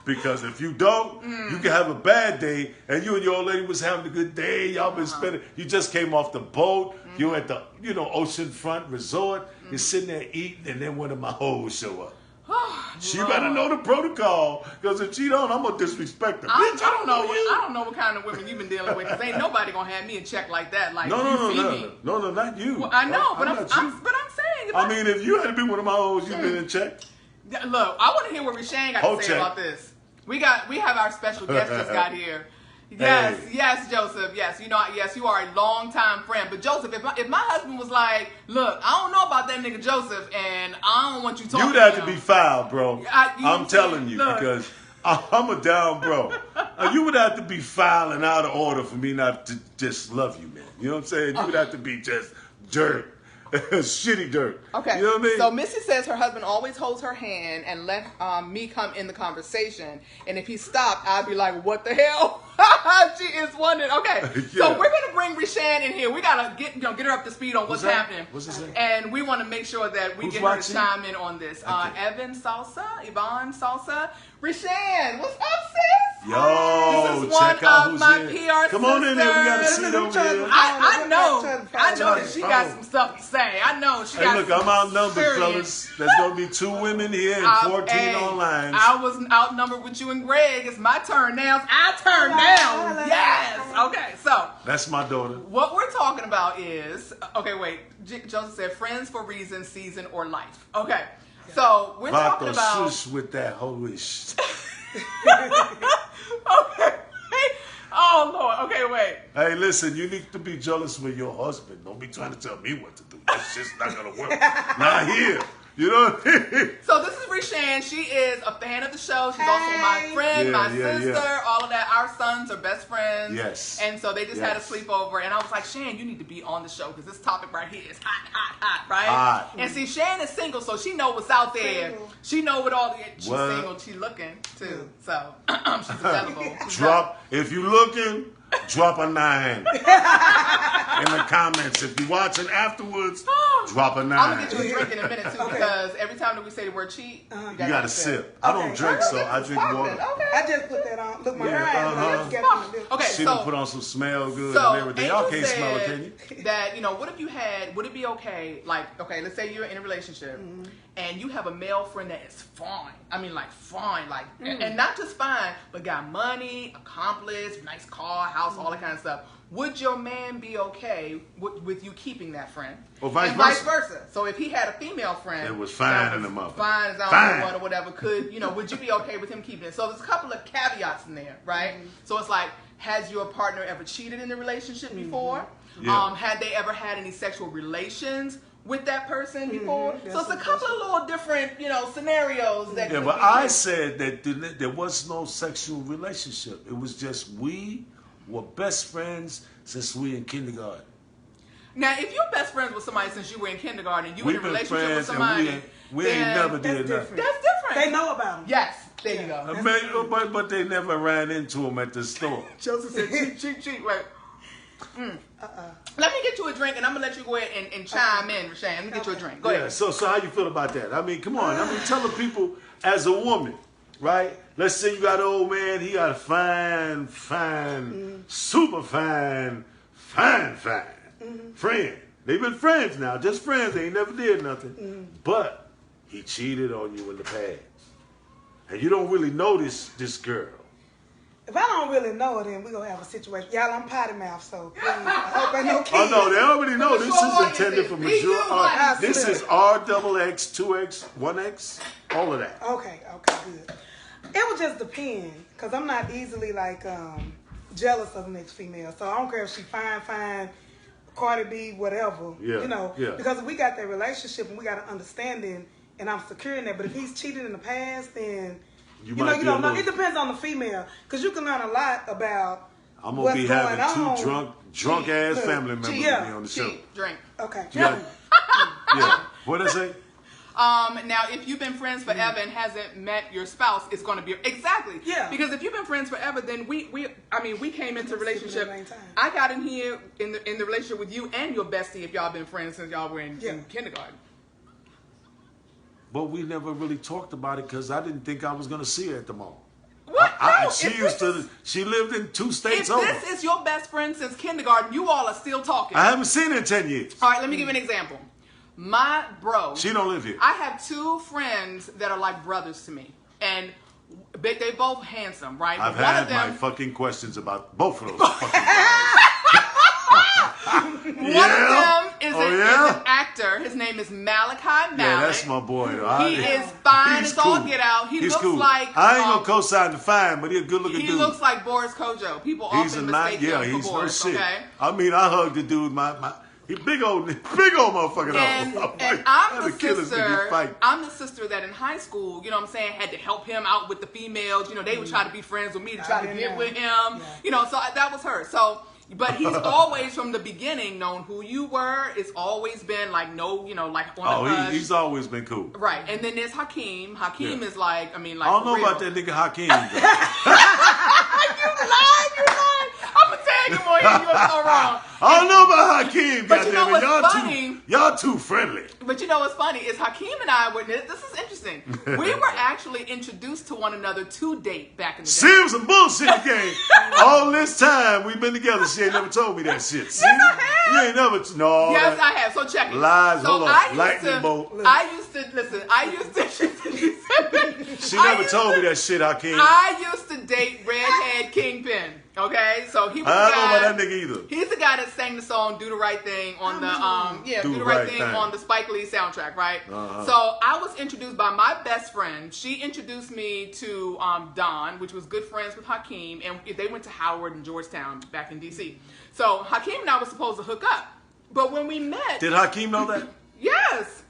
Because if you don't, you can have a bad day, and you and your old lady was having a good day. Y'all been spending. You just came off the boat. You're at the, oceanfront resort. You're sitting there eating, and then one of my hoes show up. She better know the protocol, because if she don't, I'm gonna disrespect her. Bitch, I don't know what kind of women you've been dealing with, because ain't nobody gonna have me in check like that. Like No, me. not you. Well, I know, but I'm not saying. you. I mean, if you had been one of my hoes, you've been in check. Look, I want to hear what Rashawn got to say about this. We have our special guest just got here. Yes, Hey. yes, Joseph. Yes, yes, you are a longtime friend. But Joseph, if my husband was like, look, I don't know about that nigga Joseph, and I don't want you talking. You'd have to be foul, bro. I'm see, telling you, look. because I'm a down bro. You would have to be foul and out of order for me not to just love you, man. You know what I'm saying? You would have to be just dirt. Shitty dirt. Okay. You know what I mean? So Missy says her husband always holds her hand and let me come in the conversation. And if he stopped, I'd be like, what the hell? She is wondering. Okay. So Yeah. we're going to bring Rashawn in here. We got to get her up to speed on what's that? happening. What's his name? And we want to make sure that we Who's get her to watching? chime in on this. Okay. Evan Salsa, Yvonne Salsa. Rashawn, what's up, sis? Yo, This is check one out of who's my in. PR Come on in there. We got a sisters. seat over here. I know that she got Oh. some stuff to say. I know she Hey, got look, some I'm outnumbered, experience. fellas. There's going to be 2 women here and 14 Hey, online. I was outnumbered with you and Greg. It's my turn now. It's our turn now. Yes. Okay, so That's my daughter. what we're talking about is, okay, wait. Joseph said friends for reason, season, or life. Okay, so we're talking Vato about. shush with that hoish. Okay. Oh, Lord. Okay, wait. Hey, listen, you need to be jealous with your husband. Don't be trying to tell me what to do. That's just not going to work. Not here. You know what I mean? So this is Rashawn. She is a fan of the show. She's also my friend, Yeah, my yeah, sister, yeah. all of that. Our sons are best friends. Yes. And so they just had a Yes. sleepover. And I was like, Shan, you need to be on the show because this topic right here is hot, right? Hot. And see, Shan is single, so she know what's out there. Single. She know what all the... She's What? single. She's looking, too. So she's available. Drop, if you looking, drop a 9 in the comments. If you watching afterwards, drop a 9. I'm going to get you a drink in a minute, too, because every time that we say the word cheat, You got to sip. I don't Okay. drink, so I drink water. I just put that on. Look, my Yeah, hair uh-huh. is getting a Okay, She so... done put on some smell good So, and everything. Y'all Angel can't smell it, can said you? that, would it be okay, like, okay, let's say you're in a relationship and you have a male friend that is fine. I mean, like, fine. Like, and not just fine, but got money, accomplished, nice car, house, all that kind of stuff. Would your man be okay with you keeping that friend? Or vice and versa. vice versa. So if he had a female friend It was fine that in the mother. fine as I Fine. don't know what or whatever, would you be okay with him keeping it? So there's a couple of caveats in there, right? So it's like, has your partner ever cheated in the relationship before? Yeah. Had they ever had any sexual relations with that person before? That's So it's a what- couple of little different, scenarios that. Yeah, could but be I here. said that there was no sexual relationship. It was just we were best friends since we in kindergarten. Now, if you're best friends with somebody since you were in kindergarten, and you We've in a been relationship with friends and somebody, we ain't then never That's did nothing. different. That's different. They know about them. Yes, there you go. But they never ran into him at the store. Joseph said, cheat. Wait. Let me get you a drink, and I'm gonna let you go ahead and chime in, Rashawn. Let me get you a drink. Go Yeah, ahead. so how you feel about that? I mean, come on. I mean, tell the people as a woman, right? Let's say you got an old man, he got a fine, super fine friend. They've been friends now, just friends. They ain't never did nothing. But he cheated on you in the past. And you don't really notice this girl. If I don't really know her, then we're going to have a situation. Y'all, I'm potty mouth, so please, I hope ain't no kids. Oh, no, they already know this Mature is intended for audiences. mature He audience. used This like- is RXX, 2X, 1X, all of that. Okay, good. It would just depend, because I'm not easily, jealous of the next female. So I don't care if she fine, Cardi B, whatever. Yeah, yeah. Because if we got that relationship and we got an understanding and I'm secure in that. But if he's cheated in the past, then, You you might be a don't know. little- It depends on the female. Because you can learn a lot about I'm gonna what's be going having on. two drunk ass Look, family members with yeah, me on the show. Cheat, drink. Okay. Yeah. Yeah. What I say? Now, if you've been friends forever and hasn't met your spouse, it's going to be exactly. Yeah. Because if you've been friends forever, then we came into a relationship. Same time. I got in here in the relationship with you and your bestie if y'all been friends since y'all were in kindergarten. But we never really talked about it because I didn't think I was gonna see her at the mall. What? No, She lived in 2 If states over. this is your best friend since kindergarten, you all are still talking. I haven't seen her in 10 years. All right, let me give you an example. My bro. She don't live here. I have 2 friends that are like brothers to me, and they both handsome, right? I've But one had of them, my fucking questions about both of those fucking guys. One of them is, Oh, is yeah? an actor. His name is Malachi Malik. Yeah, that's my boy. Though. He is fine He's as all cool. get out. He He's looks cool. like, I ain't gonna co-sign the fine, but he's a good-looking he dude. looks like Boris Kojo. People He's often a nice, mistake him he's for no Boris. shit. Okay. I mean, I hugged the dude. He big old motherfucker. And though. I'm I'd the kill this nigga, sister. he fight. I'm the sister that in high school, you know what I'm saying, had to help him out with the females. You know, they would try to be friends with me to try to get with him. Yeah. You know, so that was her. So, but he's always from the beginning known who you were. It's always been like no, like on the hush. He's always been cool. Right, and then there's Hakeem. Hakeem Yeah. is like, like I don't for know real. about that nigga Hakeem. You lied. I'm gonna tag him on here. You're so wrong. I don't know about Hakeem. But you know goddammit. what's funny? Y'all too friendly. But you know what's funny is Hakeem and I were. This is interesting. We were actually introduced to one another to date back in the day. See, it was some bullshit again. All this time we've been together, she ain't never told me that shit. See? Yes, I have. You ain't never. No. Yes, I have. So check it. Lies. So Hold on. I used Lightning to, bolt. I used to listen. I used to. She never told me that shit, Hakeem. I used to date redhead Kingpin. Okay, so he was the I don't guy. know about that nigga either. He's the guy that sang the song "Do the Right Thing" on the Do the Right Thing on the Spike Lee soundtrack, right? Uh-huh. So I was introduced by my best friend. She introduced me to Don, which was good friends with Hakeem, and they went to Howard and Georgetown back in DC. So Hakeem and I were supposed to hook up, but when we met, Did Hakeem know that? yes,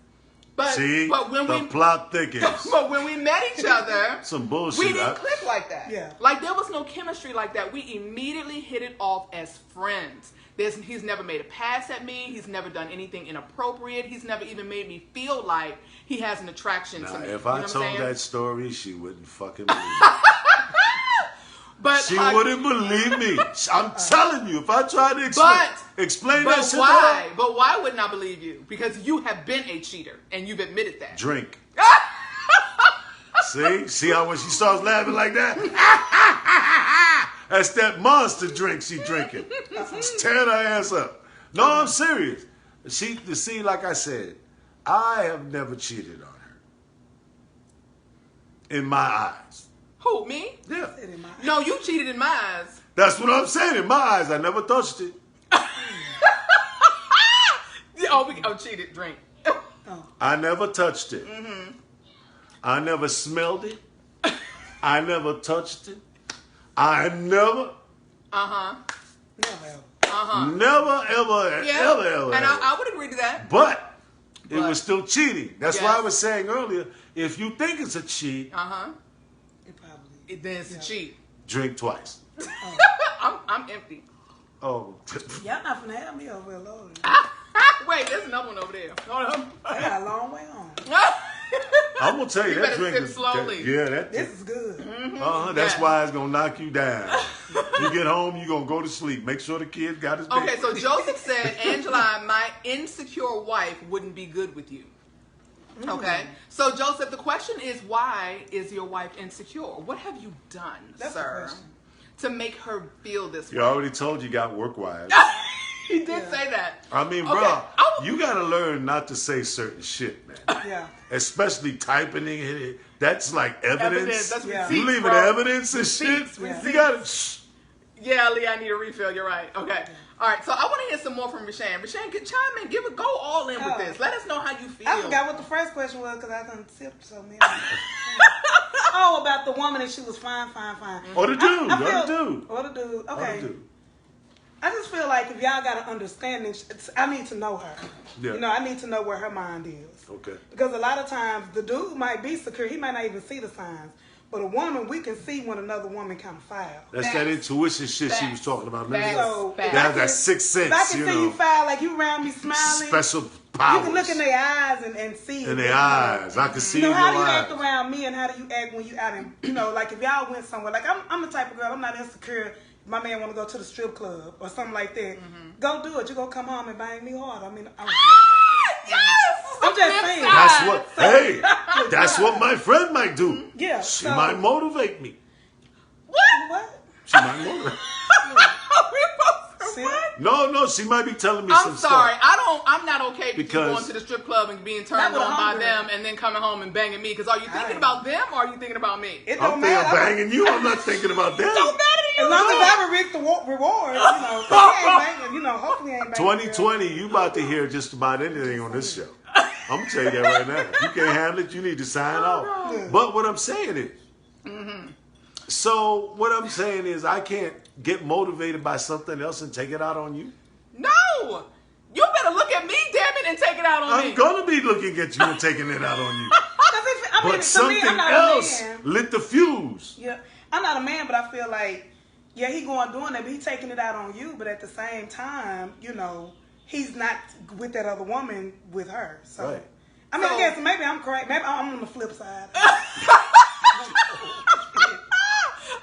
but See, but when the we plot thickens. but when we met each other. Some bullshit. We didn't click like that. Yeah. Like there was no chemistry like that. We immediately hit it off as friends. He's never made a pass at me. He's never done anything inappropriate. He's never even made me feel like he has an attraction Now, to me. if You know I what I'm told saying? that story, she wouldn't fucking believe it. But She wouldn't believe me. I'm telling you, if I tried to explain that shit to why? her, But why wouldn't I believe you? Because you have been a cheater and you've admitted that. drink. See how when she starts laughing like that? That's that monster drink she drinking. It's tearing her ass up. No, I'm serious. See, like I said, I have never cheated on her. In my eyes. Who, me? Yeah. No, you cheated in my eyes. That's what I'm saying. In my eyes, I never touched it. Cheated, drink. I never touched it. Mm-hmm. I never smelled it. I never touched it. I never Never ever. Never, ever, Yeah. ever, ever. And ever. I would agree to that. But it But- was still cheating. That's Yes. why I was saying earlier, if you think it's a cheat, It probably. Then it's a cheat. drink twice. I'm empty. Oh. Y'all not finna have me over here, Lord. Wait, there's another one over there. Hold on. I got a long way on. I'm going to tell you, You that better drink sip is... slowly. This is good. That's Yeah. why it's going to knock you down. You get home, you're going to go to sleep. Make sure the kid got his bed. Okay, so Joseph said, Angela, my insecure wife wouldn't be good with you. Okay, so Joseph, the question is, why is your wife insecure? What have you done, That's the sir, question. to make her feel this You way? already told you got work wives. He did say that. I mean, Okay, bro, I was- you got to learn not to say certain shit, man. Yeah. Especially typing it. That's like evidence. That's Yeah. receipts, You leaving bro. evidence and Receipts, shit. receipts. You got to... Yeah, Lee, I need a refill. You're right. Okay. All right, so I want to hear some more from Rashawn. Rashawn, chime in. Go all in with Oh. this. Let us know how you feel. I forgot what the first question was because I done sipped so many. Oh, about the woman and she was fine. Or the dude. I Or the feel- dude. Or the dude. Or Okay. the dude. I just feel like if y'all got an understanding, I need to know her. Yeah. You know, I need to know where her mind is. Okay. Because a lot of times the dude might be secure. He might not even see the signs. But a woman, we can see when another woman kind of foul. That's Facts. that intuition shit she was Facts. talking about. Facts. Remember? So Facts. if That I has that can- sixth if I sense, can you see know. you foul, like you around me smiling, Special you powers. can look in their eyes and see. In it, their you know. eyes. I can see You know, in how your do you eyes. act around me and how do you act when you out in, you know, like if y'all went somewhere, like I'm the type of girl, I'm not insecure. My man want to go to the strip club or something like that. Go do it. You gonna come home and bang me hard. I mean, Yes! I'm just Flip saying. side. That's what, hey, that's what my friend might do. Yeah, She so- might motivate me. What? What? She might motivate. We're supposed to See? what? No, she might be telling me I'm some sorry. stuff. I'm not okay with you Because- going to the strip club and being Not turned with a on by hunger. them and then coming home and banging me. Because are you thinking Right. about them or are you thinking about me? It I'm don't thinking matter. banging you. I'm not thinking about that. Don't matter to you. As long as I would reap the reward, you know. 'cause he ain't banging, you know. Hopefully, he ain't banging. 2020, you about to hear just about anything on this show. I'm gonna tell you that right now. If you can't handle it, you need to sign off. no. But what I'm saying is, so what I'm saying is, I can't get motivated by something else and take it out on you. No. You better look at me, damn it, and take it out on I'm me. gonna be looking at you and taking it out on you. 'Cause if, I mean, But to me, something I'm not else a man. lit the fuse. Yeah, I'm not a man, but I feel like, yeah, he going doing that, but he taking it out on you. But at the same time, you know, he's not with that other woman with her. So, Right. I mean, So- I guess maybe I'm correct. Maybe I'm on the flip side.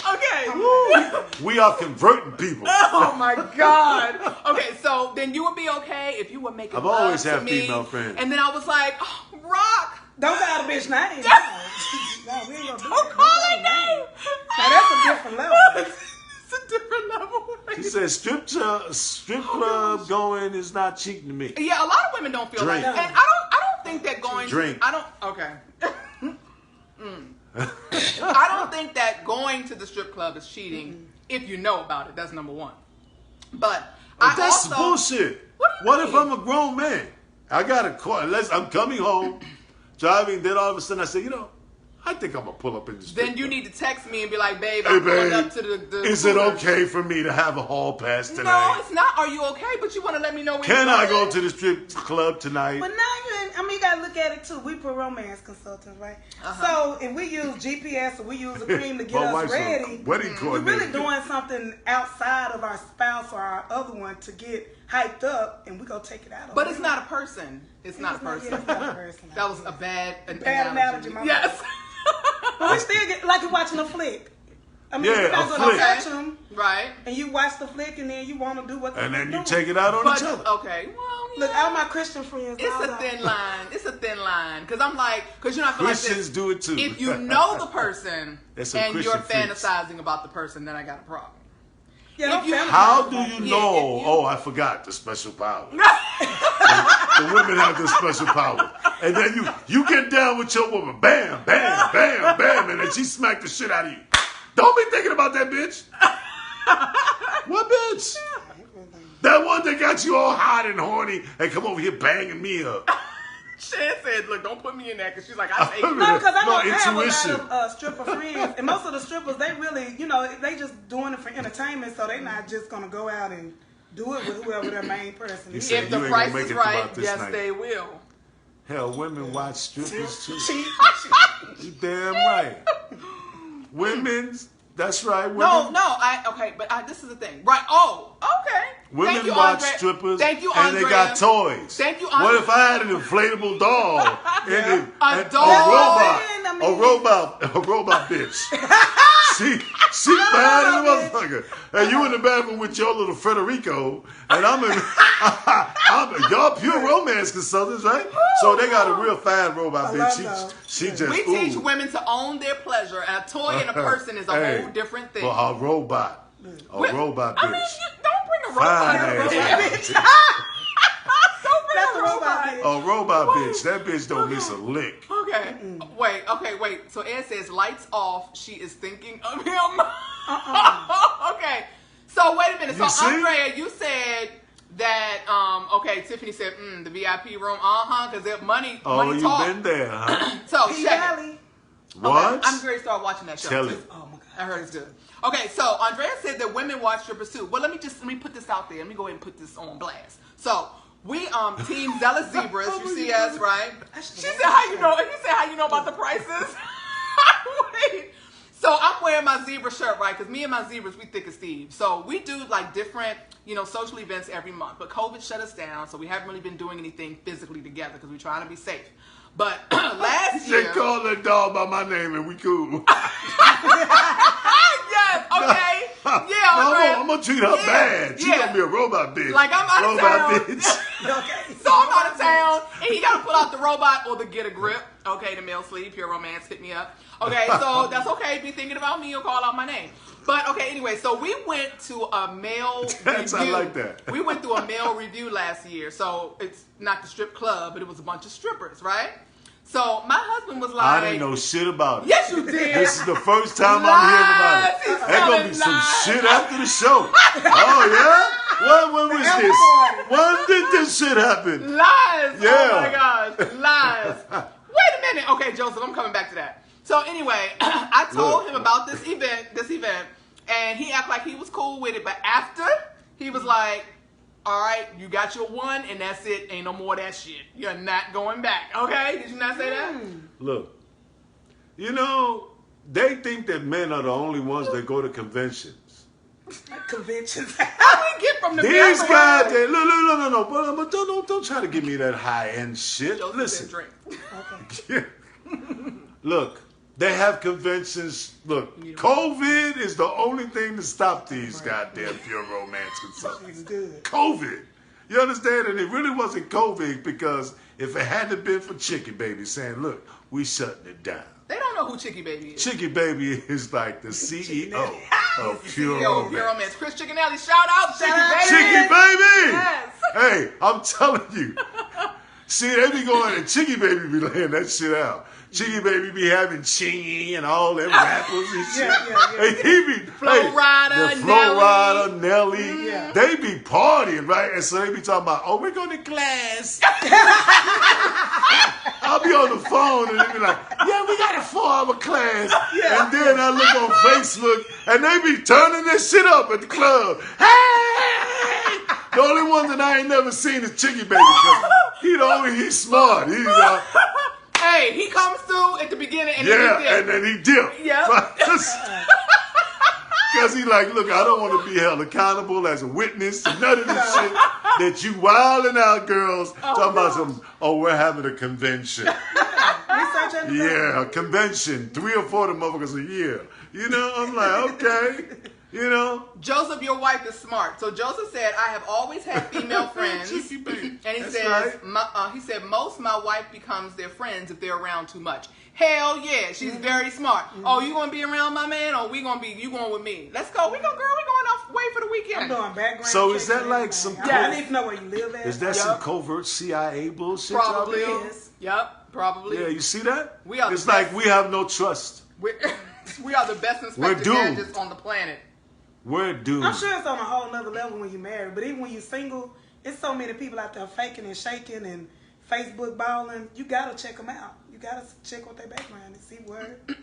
Okay. We are converting people. Oh my God. Okay, so then you would be okay if you were making I've love always to had me, female friends. and then I was like, oh, Rock, Don't call the bitch name. No, we ain't gonna do don't that. call Don't her name. Now that's a different level. It's a different level. She said strip club going is not cheating to me. Yeah, a lot of women don't feel Drink. like that. And I don't think that going Drink. I don't okay. I don't think that going to the strip club is cheating if you know about it. That's number one. But That's also, bullshit. What do you What if mean? I'm a grown man? I got a car. I'm coming home, driving. Then all of a sudden I say, I think I'm gonna pull up in the strip Then you club. need to text me and be like, babe, Hey, I'm pulling babe, up to the is it Hooters. okay for me to have a hall pass tonight? No, it's not. Are you okay? But you want to let me know when Can you're I going. go to the strip club tonight? But now you gotta look at it too. We put romance consultants, right? So if we use GPS or we use a cream to get My us wife's a ready, wedding we're really coordinator. doing something outside of our spouse or our other one to get hyped up, and we go take it out. But it's not a person. It's not a person. Yeah, it's not a person. That was a bad analogy, my Yes. But we still get like you're watching a flick. I mean, Yeah, you guys a gonna flick. catch them, Right. and you watch the flick, and then you want to do what. And then you doing. take it out on But each other. okay, well, Look, all my Christian friends. it's all a out. thin line. It's a thin line because I'm like, because you know, I feel like Christians this. do it too. If you know the person There's some and you're Christian freaks. fantasizing about the person, then I got a problem. Yeah, don't if you- fantasize How do about you it. Yeah, know? if you- Oh, I forgot the special power. The women have the special power. And then you get down with your woman, bam, bam, bam, bam, and then she smacked the shit out of you. Don't be thinking about that bitch. What bitch? That one that got you all hot and horny and come over here banging me up. Shan said, "Look, don't put me in that," because she's like, "I take it." No, because I No, have a intuition. lot of stripper friends, and most of the strippers, they really, they just doing it for entertainment, so they not just gonna go out and do it with whoever their main person He is. said, If "You the ain't gonna price make is it right, throughout this yes, night." they will. Hell, women watch strippers too. She, You damn right. Women's, that's right. Women, This is the thing, right? Oh, okay. women Thank you, watch Andrea. strippers Thank you, and they got Andrea. toys. Thank you, What Andrea. if I had an inflatable doll and A a doll? robot bitch? She bad as a motherfucker. And you in the bathroom with your little Federico, and I'm y'all pure romance consultants, right? So they got a real fine robot I love bitch. those. She just We teach ooh. women to own their pleasure, and a toy and a person is a Hey, whole different thing. But a robot bitch. I mean, don't bring a robot. Fine in. ass bitch. Don't bring That's a a robot bitch. A robot bitch. That bitch don't miss a lick. Okay. Wait. So Ed says lights off. She is thinking of him. Okay. So wait a minute. You So see? Andrea, you said that. Tiffany said the VIP room. Because their money. Oh, money you talk. been there, huh? So P. check it. Valley. What? I'm great. Start watching that show. Tell too. it. Oh my God. I heard it's good. Okay, so Andrea said that women watch strippers too. Well, let me put this out there. Let me go ahead and put this on blast. So we Team Zealous Zebras. You see us, right? She said, "How you know?" He said, "How you know about the prices?" Wait. So I'm wearing my zebra shirt, right? Because me and my zebras, we thick as Steve. So we do like different, social events every month. But COVID shut us down, so we haven't really been doing anything physically together because we're trying to be safe. But last They year, call that dog by my name and we cool. yes, okay, yeah, No, Andrea. I'm gonna treat her bad. She gonna be a robot bitch. Like, I'm out of robot town. bitch. Okay. So I'm out of town, and he got to pull out the robot or the get a grip. Okay, the male sleeve, pure romance, hit me up. Okay, so that's okay. Be thinking about me or call out my name. But okay, anyway, so we went to a male That's- I review. like that. We went through a male review last year. So it's not the strip club, but it was a bunch of strippers, right? So my husband was like, I didn't know shit about it. Yes, you did. This is the first time I'm hearing about it. Lies. He's There's gonna be telling some lies. shit after the show. Oh yeah? When was after this? party. When did this shit happen? Lies. Yeah. Oh my gosh. Lies. Wait a minute. Okay, Joseph, I'm coming back to that. So anyway, I told Look. him about this event, and he acted like he was cool with it. But after, he was like, "All right, you got your one, and that's it. Ain't no more of that shit. You're not going back." Okay? Did you not say that? Look, they think that men are the only ones that go to conventions. Conventions. How we get from the These bathroom- guys, no, but don't try to give me that high end shit. Joseph Listen, said drink. Okay. look, they have conventions. Look, COVID is the only thing to stop these goddamn pure romance consultants. It's good. COVID. You understand? And it really wasn't COVID because if it hadn't been for Chicky Baby saying, look, we shutting it down. They don't know who Chicky Baby is. Chicky Baby is like the CEO of Pure Yo, Pure Romance. Romance. Chris Chickenelli, shout out Chicky Baby. Chicky Baby! Yes. Hey, I'm telling you. See, they be going and Chicky Baby be laying that shit out. Chicky Baby be having Chingy and all them rappers and shit. Yeah. And he be Flo Rida, the Flo Rida, Nelly. Yeah. They be partying, right? And so they be talking about, oh, we're going to class. I'll be on the phone and they be like, yeah, we got a 4-hour class. Yeah. And then I look on Facebook and they be turning this shit up at the club. Hey! The only one that I ain't never seen is Chicky Baby because he's smart. Hey, he comes through at the beginning and Yeah, then and then he dipped. Yep. Because he like, look, I don't want to be held accountable as a witness to none of this shit that you wilding out, girls. Talking about we're having a convention. Research and Yeah, a convention. 3 or 4 of them motherfuckers a year. I'm like, okay. Joseph, your wife is smart. So Joseph said, I have always had female friends. Chicky Baby. And he That's says, right. he said, most my wife becomes their friends if they're around too much. Hell yeah, she's very smart. Oh, you gonna be around my man, or you going with me? Let's go. We going off way for the I'm weekend. doing background. So is checks that and like everything. some I need to know where you live at. Is that some covert CIA bullshit? Probably. y'all doing? Yes. Yep, probably. Yeah, you see that? We are It's the like best. we have no trust. We are the best We're inspector doomed. gadgets on the planet. We're doomed. I'm sure it's on a whole nother level when you're married, but even when you're single, it's so many people out there faking and shaking and Facebook balling, you gotta check them out. You gotta check what their background and see where they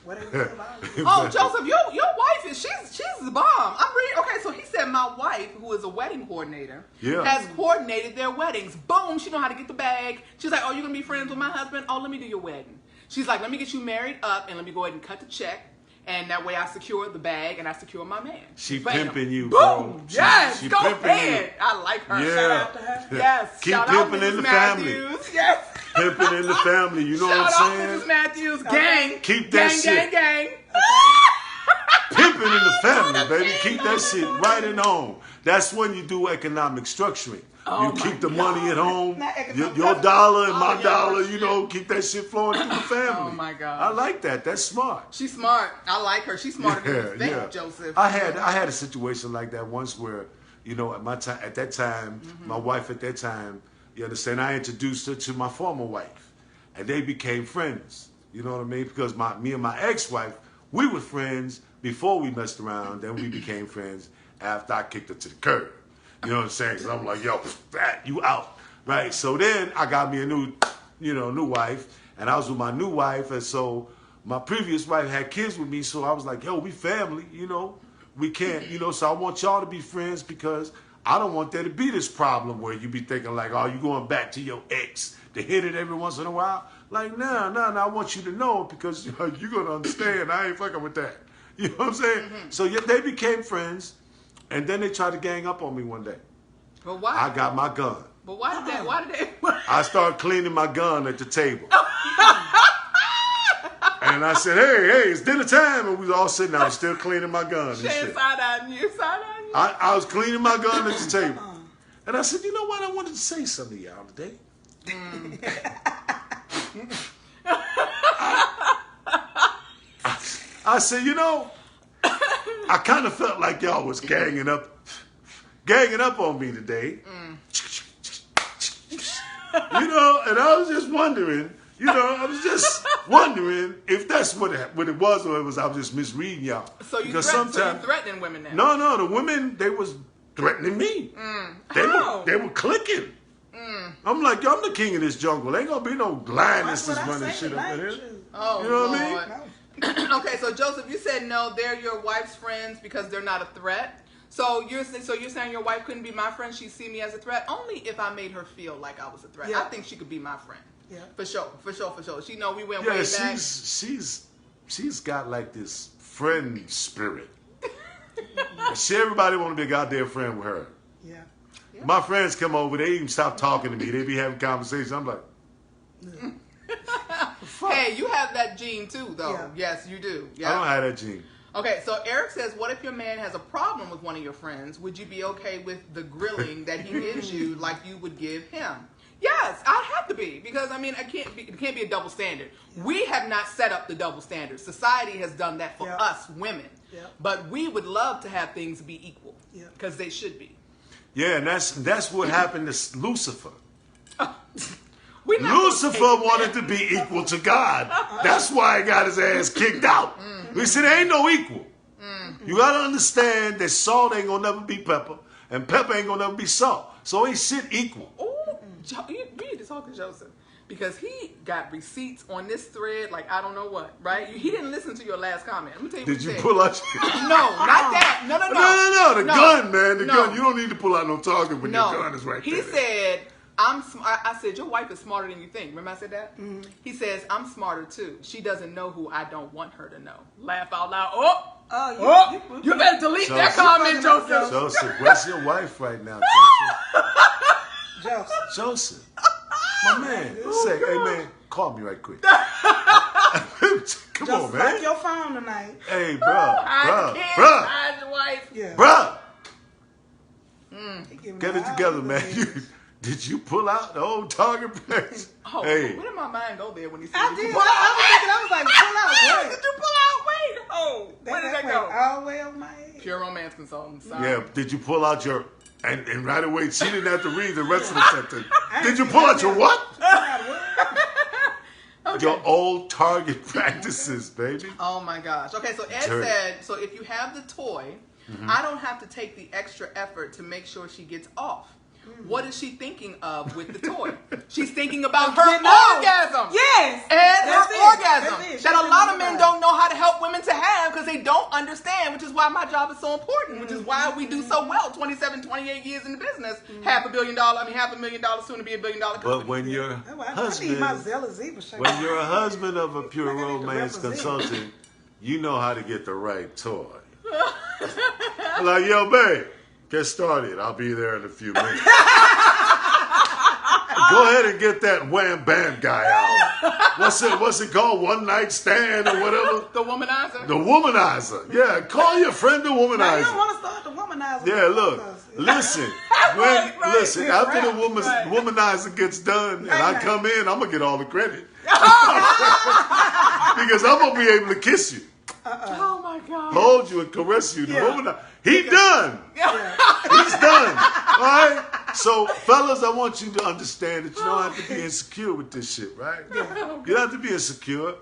live out. Oh, Joseph, your wife is she's the bomb. I'm reading. Okay, so he said my wife, who is a wedding coordinator, has coordinated their weddings. Boom, she know how to get the bag. She's like, oh, you gonna be friends with my husband? Oh, let me do your wedding. She's like, let me get you married up and let me go ahead and cut the check. And that way I secure the bag and I secure my man. She Bam. pimping you, Boom. bro. Yes, she go pimping ahead. you. I like her. Yeah. Shout out to her. Yes. Keep Shout out pimping in Mrs. the Matthews. family. Yes. Pimping in the family. You know Shout what out I'm saying? Mrs. Matthews. Gang. Keep that gang, shit. Gang. Pimping in the family, baby. Keep that shit right in home. That's when you do economic structuring. Oh You keep the money at home. Not economic Your dollar and my yeah. dollar, you know, keep that shit flowing through the family. Oh, my God. I like that. That's smart. She's smart. I like her. She's smarter than you think, Joseph. I had a situation like that once where, you know, at that time, my wife at that time, you understand, I introduced her to my former wife, and they became friends. You know what I mean? Because me and my ex-wife, we were friends before we messed around. Then we became friends after I kicked her to the curb. You know what I'm saying? Because I'm like, yo, you out, right? So then I got me a new wife, and I was with my new wife, and so my previous wife had kids with me, so I was like, yo, we family, you know, we can't, you know, so I want y'all to be friends because I don't want there to be this problem where you be thinking like, oh, you going back to your ex to hit it every once in a while. Like, nah, I want you to know because you're going to understand. I ain't fucking with that. You know what I'm saying? So yeah, they became friends, and then they tried to gang up on me one day. But why? I got my gun. But why did they? I started cleaning my gun at the table. And I said, hey, it's dinner time. And we was all sitting there. I was still cleaning my gun and shit. Side-eyeing you. I was cleaning my gun at the table. And I said, you know what? I wanted to say something to y'all today. I said, you know, I kind of felt like y'all was ganging up on me today. You know, and I was just wondering, if that's what it was, or it was I was just misreading y'all. So you're threatening women now? No, the women, they was threatening me. They were clicking. I'm like, yo, I'm the king of this jungle. Ain't gonna be no blindness that's running shit up in here. Oh, you know what Lord. I mean? Okay, so Joseph, you said no, they're your wife's friends because they're not a threat. So you're saying your wife couldn't be my friend? She'd see me as a threat only if I made her feel like I was a threat. Yeah. I think she could be my friend. Yeah. For sure. She know we went Yeah, way back. she's got like this friend spirit. Everybody want to be a goddamn friend with her. Yeah. My friends come over, they even stop talking to me. They be having conversations. I'm like, hey, you have that gene too, though. Yeah. Yes, you do. Yeah. I don't have that gene. Okay, so Eric says, what if your man has a problem with one of your friends? Would you be okay with the grilling that he gives you like you would give him? Yes, I'd have to be, because, I mean, it can't be a double standard. Yeah. We have not set up the double standard. Society has done that for us women. Yeah. But we would love to have things be equal, because they should be. Yeah, and that's what happened to Lucifer. Lucifer wanted to be equal to God. That's why he got his ass kicked out. We said there ain't no equal. You got to understand that salt ain't going to never be pepper, and pepper ain't going to never be salt. So ain't shit equal. You need to talk to Joseph, because he got receipts on this thread like I don't know what, right? He didn't listen to your last comment. Let me tell you what Did you said. pull out No, not that. No. No, the gun, man. The gun. You don't need to pull out no target when your gun is right there. He said, I said, your wife is smarter than you think. Remember I said that? Mm-hmm. He says, I'm smarter too. She doesn't know who I don't want her to know. Laugh out loud. You better delete that comment, Joseph. Joseph, where's your wife right now, Joseph? Joseph. My man. Say, hey, man, call me right quick. Come on, man. Like your phone tonight. Hey, bruh. Hide your wife. Yeah. Bruh. Get it together, man. Did you pull out the old target practice? Oh, hey. Where did my mind go there when he said I did. I was like, pull out what? Did you pull out? Wait. Oh, where did that go? All the way over my head. Pure romance consultant. Sorry. Yeah, did you pull out your... And right away, she didn't have to read the rest of the sentence. Did you pull out your what? Okay. Your old target practices, baby. Oh, my gosh. Okay, so Ed said, so if you have the toy, I don't have to take the extra effort to make sure she gets off. What is she thinking of with the toy? She's thinking about her Getting old. orgasm. Yes. And That's her it. orgasm. That's it. That a She's lot of thinking men about don't know how to help women to have because they don't understand, which is why my job is so important, which is why we do so well 27, 28 years in the business. $500 million, $500,000 soon to be $1 billion company. But when your I need husband, my Zella Zebra shirt. when you're a husband of a pure Like I need to romance represent. consultant, you know how to get the right toy. Like, yo, babe, get started. I'll be there in a few minutes. Go ahead and get that wham bam guy out. What's it called? One night stand or whatever? The womanizer. The womanizer. Yeah, call your friend the Now, you don't womanizer. want to start the womanizer. Yeah, look, listen. Listen, Yeah, after the right. womanizer gets done and I Right. come in, I'm gonna get all the credit. Because I'm gonna be able to kiss you, Oh my God. hold you, and caress you. The Yeah. womanizer, he done. Yeah. He's done. All right. So, fellas, I want you to understand that you don't have to be insecure with this shit, right? You don't have to be insecure.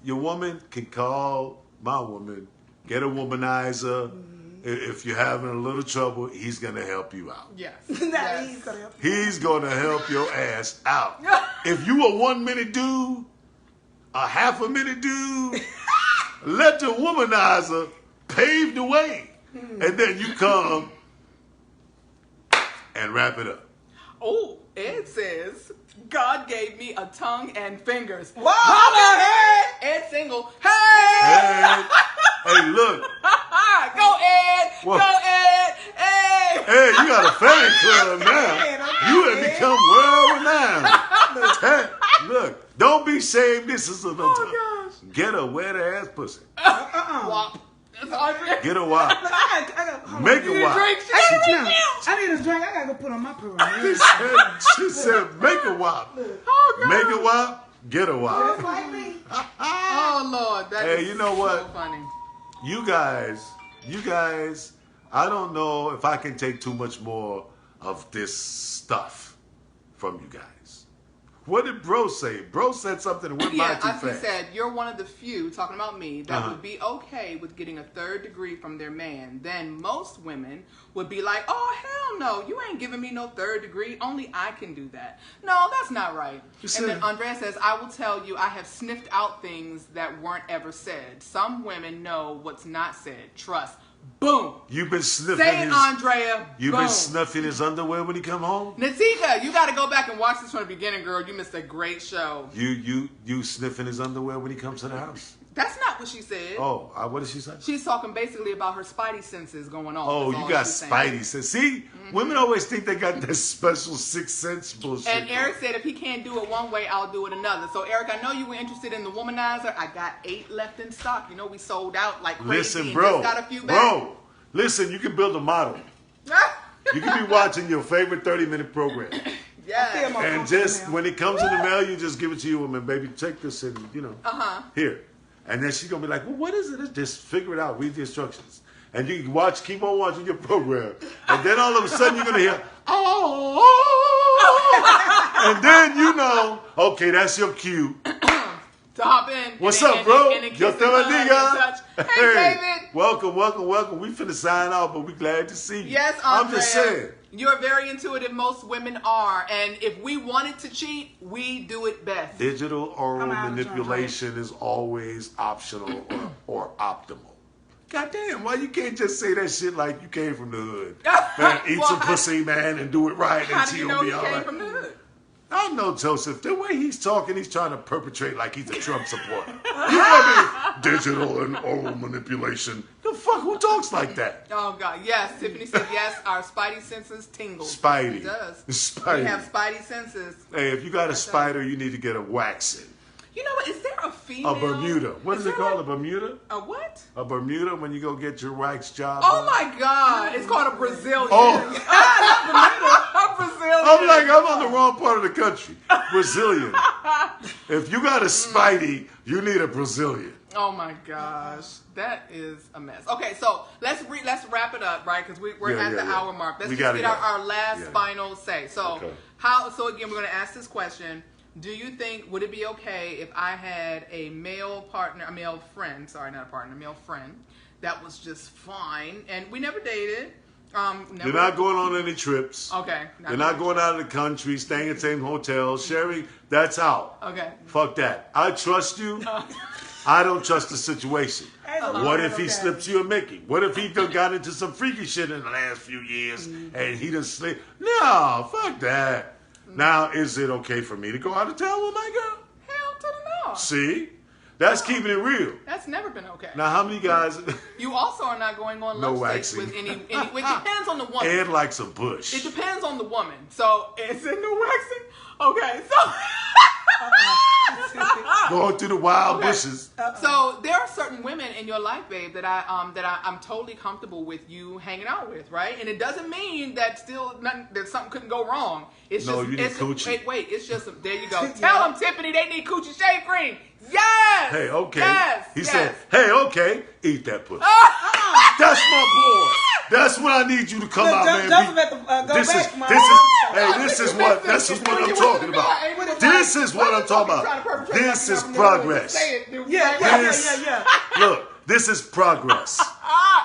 Your woman can call my woman, get a womanizer. If you're having a little trouble, he's gonna help you out. Yes. Now Yes. he's gonna help. He's gonna help your ass out. If you a 1 minute dude, a half a minute dude, let the womanizer pave the way, and then you come and wrap it up. Oh, Ed says, God gave me a tongue and fingers. Whoa, Holla, Ed! Ed Single. Hey! Hey, look, Go, Ed! What? Go, Ed! Hey! hey, you got a fan club now. Ed, okay, You have Ed. become world renowned. Hey, look, don't be ashamed. This is a Oh, get a wet ass pussy. Wop. That's Andre. Get a wop. Look, I got. Hold Make on. a wop. Drink. No, I need a drink. I gotta go put on my perfume. She said, make a wop. Oh, God. Make a wop, get a wop. Just like me. Oh, Lord. That Hey, is you know what? so funny. You guys, I don't know if I can take too much more of this stuff from you guys. What did Bro say? Bro said something that went by Yeah, too as he fast. said, you're one of the few, talking about me, that Uh-huh. would be okay with getting a 3rd degree from their man. Then most women would be like, oh, hell no, you ain't giving me no 3rd degree. Only I can do that. No, that's not right. You And then said- Andrea says, I will tell you, I have sniffed out things that weren't ever said. Some women know what's not said. Trust. Boom. You've been sniffing Say it, his. Andrea. You've Boom. been snuffing his underwear when he come home. Natika, you got to go back and watch this from the beginning, girl. You missed a great show. You sniffing his underwear when he comes to the house. That's not what she said. Oh, what did she say? She's talking basically about her spidey senses going on. Oh, That's you all got she's saying. spidey sense. See, women always think they got that special sixth sense bullshit. And Eric said if he can't do it one way, I'll do it another. So Eric, I know you were interested in the womanizer. I got 8 left in stock. You know we sold out like crazy. Listen, and bro, just got a few back. listen, you can build a model. You can be watching your favorite 30-minute program. Yeah. And just when it comes in the mail, you just give it to your woman, baby, take this and, here. And then she's going to be like, well, what is it? Just figure it out. Read the instructions. And you can keep on watching your program. And then all of a sudden you're going to hear, oh. And then you know, okay, that's your cue. To hop in. What's and up, then- bro? and then kiss Yo and te hug and touch. bendiga. Hey, David. Welcome. We finna sign off, but we glad to see you. Yes, I'm Andrea. just saying. You're very intuitive. Most women are. And if we wanted to cheat, we do it best. Digital oral I'm out of manipulation is always optional or optimal. Goddamn, why you can't just say that shit like you came from the hood? Man, eat Well, some pussy, man, and do it right, How and do she'll you know be he all came right. from the hood? I know Joseph. The way he's talking, he's trying to perpetrate like he's a Trump supporter. You know digital and oral manipulation. The fuck, who talks like that? Oh, God. Yes. Tiffany said yes. Our spidey senses tingle. Spidey. It does. Spidey. We have spidey senses. Hey, if you got a spider, you need to get a waxing. You know what? Is there a female? A Bermuda. What is it called? A Bermuda? A what? A Bermuda when you go get your wax job Oh, done? my God. It's called a Brazilian. Oh. A Brazilian. I'm like, I'm on the wrong part of the country. Brazilian. If you got a Spidey, you need a Brazilian. Oh my gosh, that is a mess. Okay, so let's wrap it up, right? Because we're Yeah, at the yeah. hour mark. Let's We just gotta get go. our last Yeah. final say. So Okay. So again, we're going to ask this question: do you think would it be okay if I had a male friend that was just fine, and we never dated? You're not going on any trips. Okay. You're not going out of the country, staying in the same hotel, sharing. That's out. Okay. Fuck that. I trust you. I don't trust the situation. What if he slips you a Mickey? What if he done got into some freaky shit in the last few years and he done slipped? No, fuck that. Now, is it okay for me to go out of town with my girl? Hell to the no. See? That's keeping it real. That's never been okay. Now, how many guys... You also are not going on No love dates waxing. with any. It depends on the woman. Ed likes a bush. It depends on the woman. So, is it no waxing? Okay, so... Going through the wild bushes. So there are certain women in your life, babe, that I'm totally comfortable with you hanging out with, right? And it doesn't mean that that something couldn't go wrong. It's No, just you need coochie. wait. It's just there you go. Tell them, Tiffany, they need coochie shave cream. Yes. Hey, okay. Yes. He yes. said, hey, okay, eat that pussy. That's my boy. That's what I need you to come out, man. Joseph at the, go This back, is, Mom. this is what I'm talking about. This is what I'm talking about. This is progress. Yeah. Look, this is progress.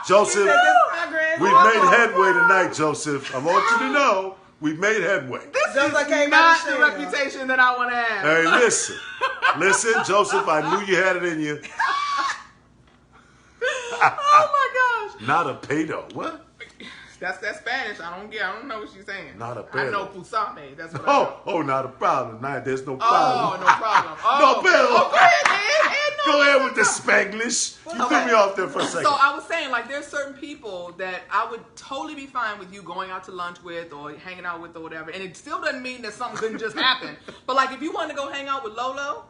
Joseph, Progress. we've made headway tonight, Joseph. I want you to know we've made headway. This Joseph is came not out the of the shell. reputation that I want to have. Hey, listen, Joseph, I knew you had it in you. Oh my gosh. Not a pedo. What? That's Spanish. I don't know what she's saying. Not a I pedo. know pusame. That's what I know. Oh, not a problem. Nah, there's no Oh, problem. no problem. No bill. Oh, go ahead, man. Go ahead with the Spanglish. You threw me off there for a second. So I was saying, like, there's certain people that I would totally be fine with you going out to lunch with or hanging out with or whatever. And it still doesn't mean that something couldn't just happen. But, like, if you want to go hang out with Lolo,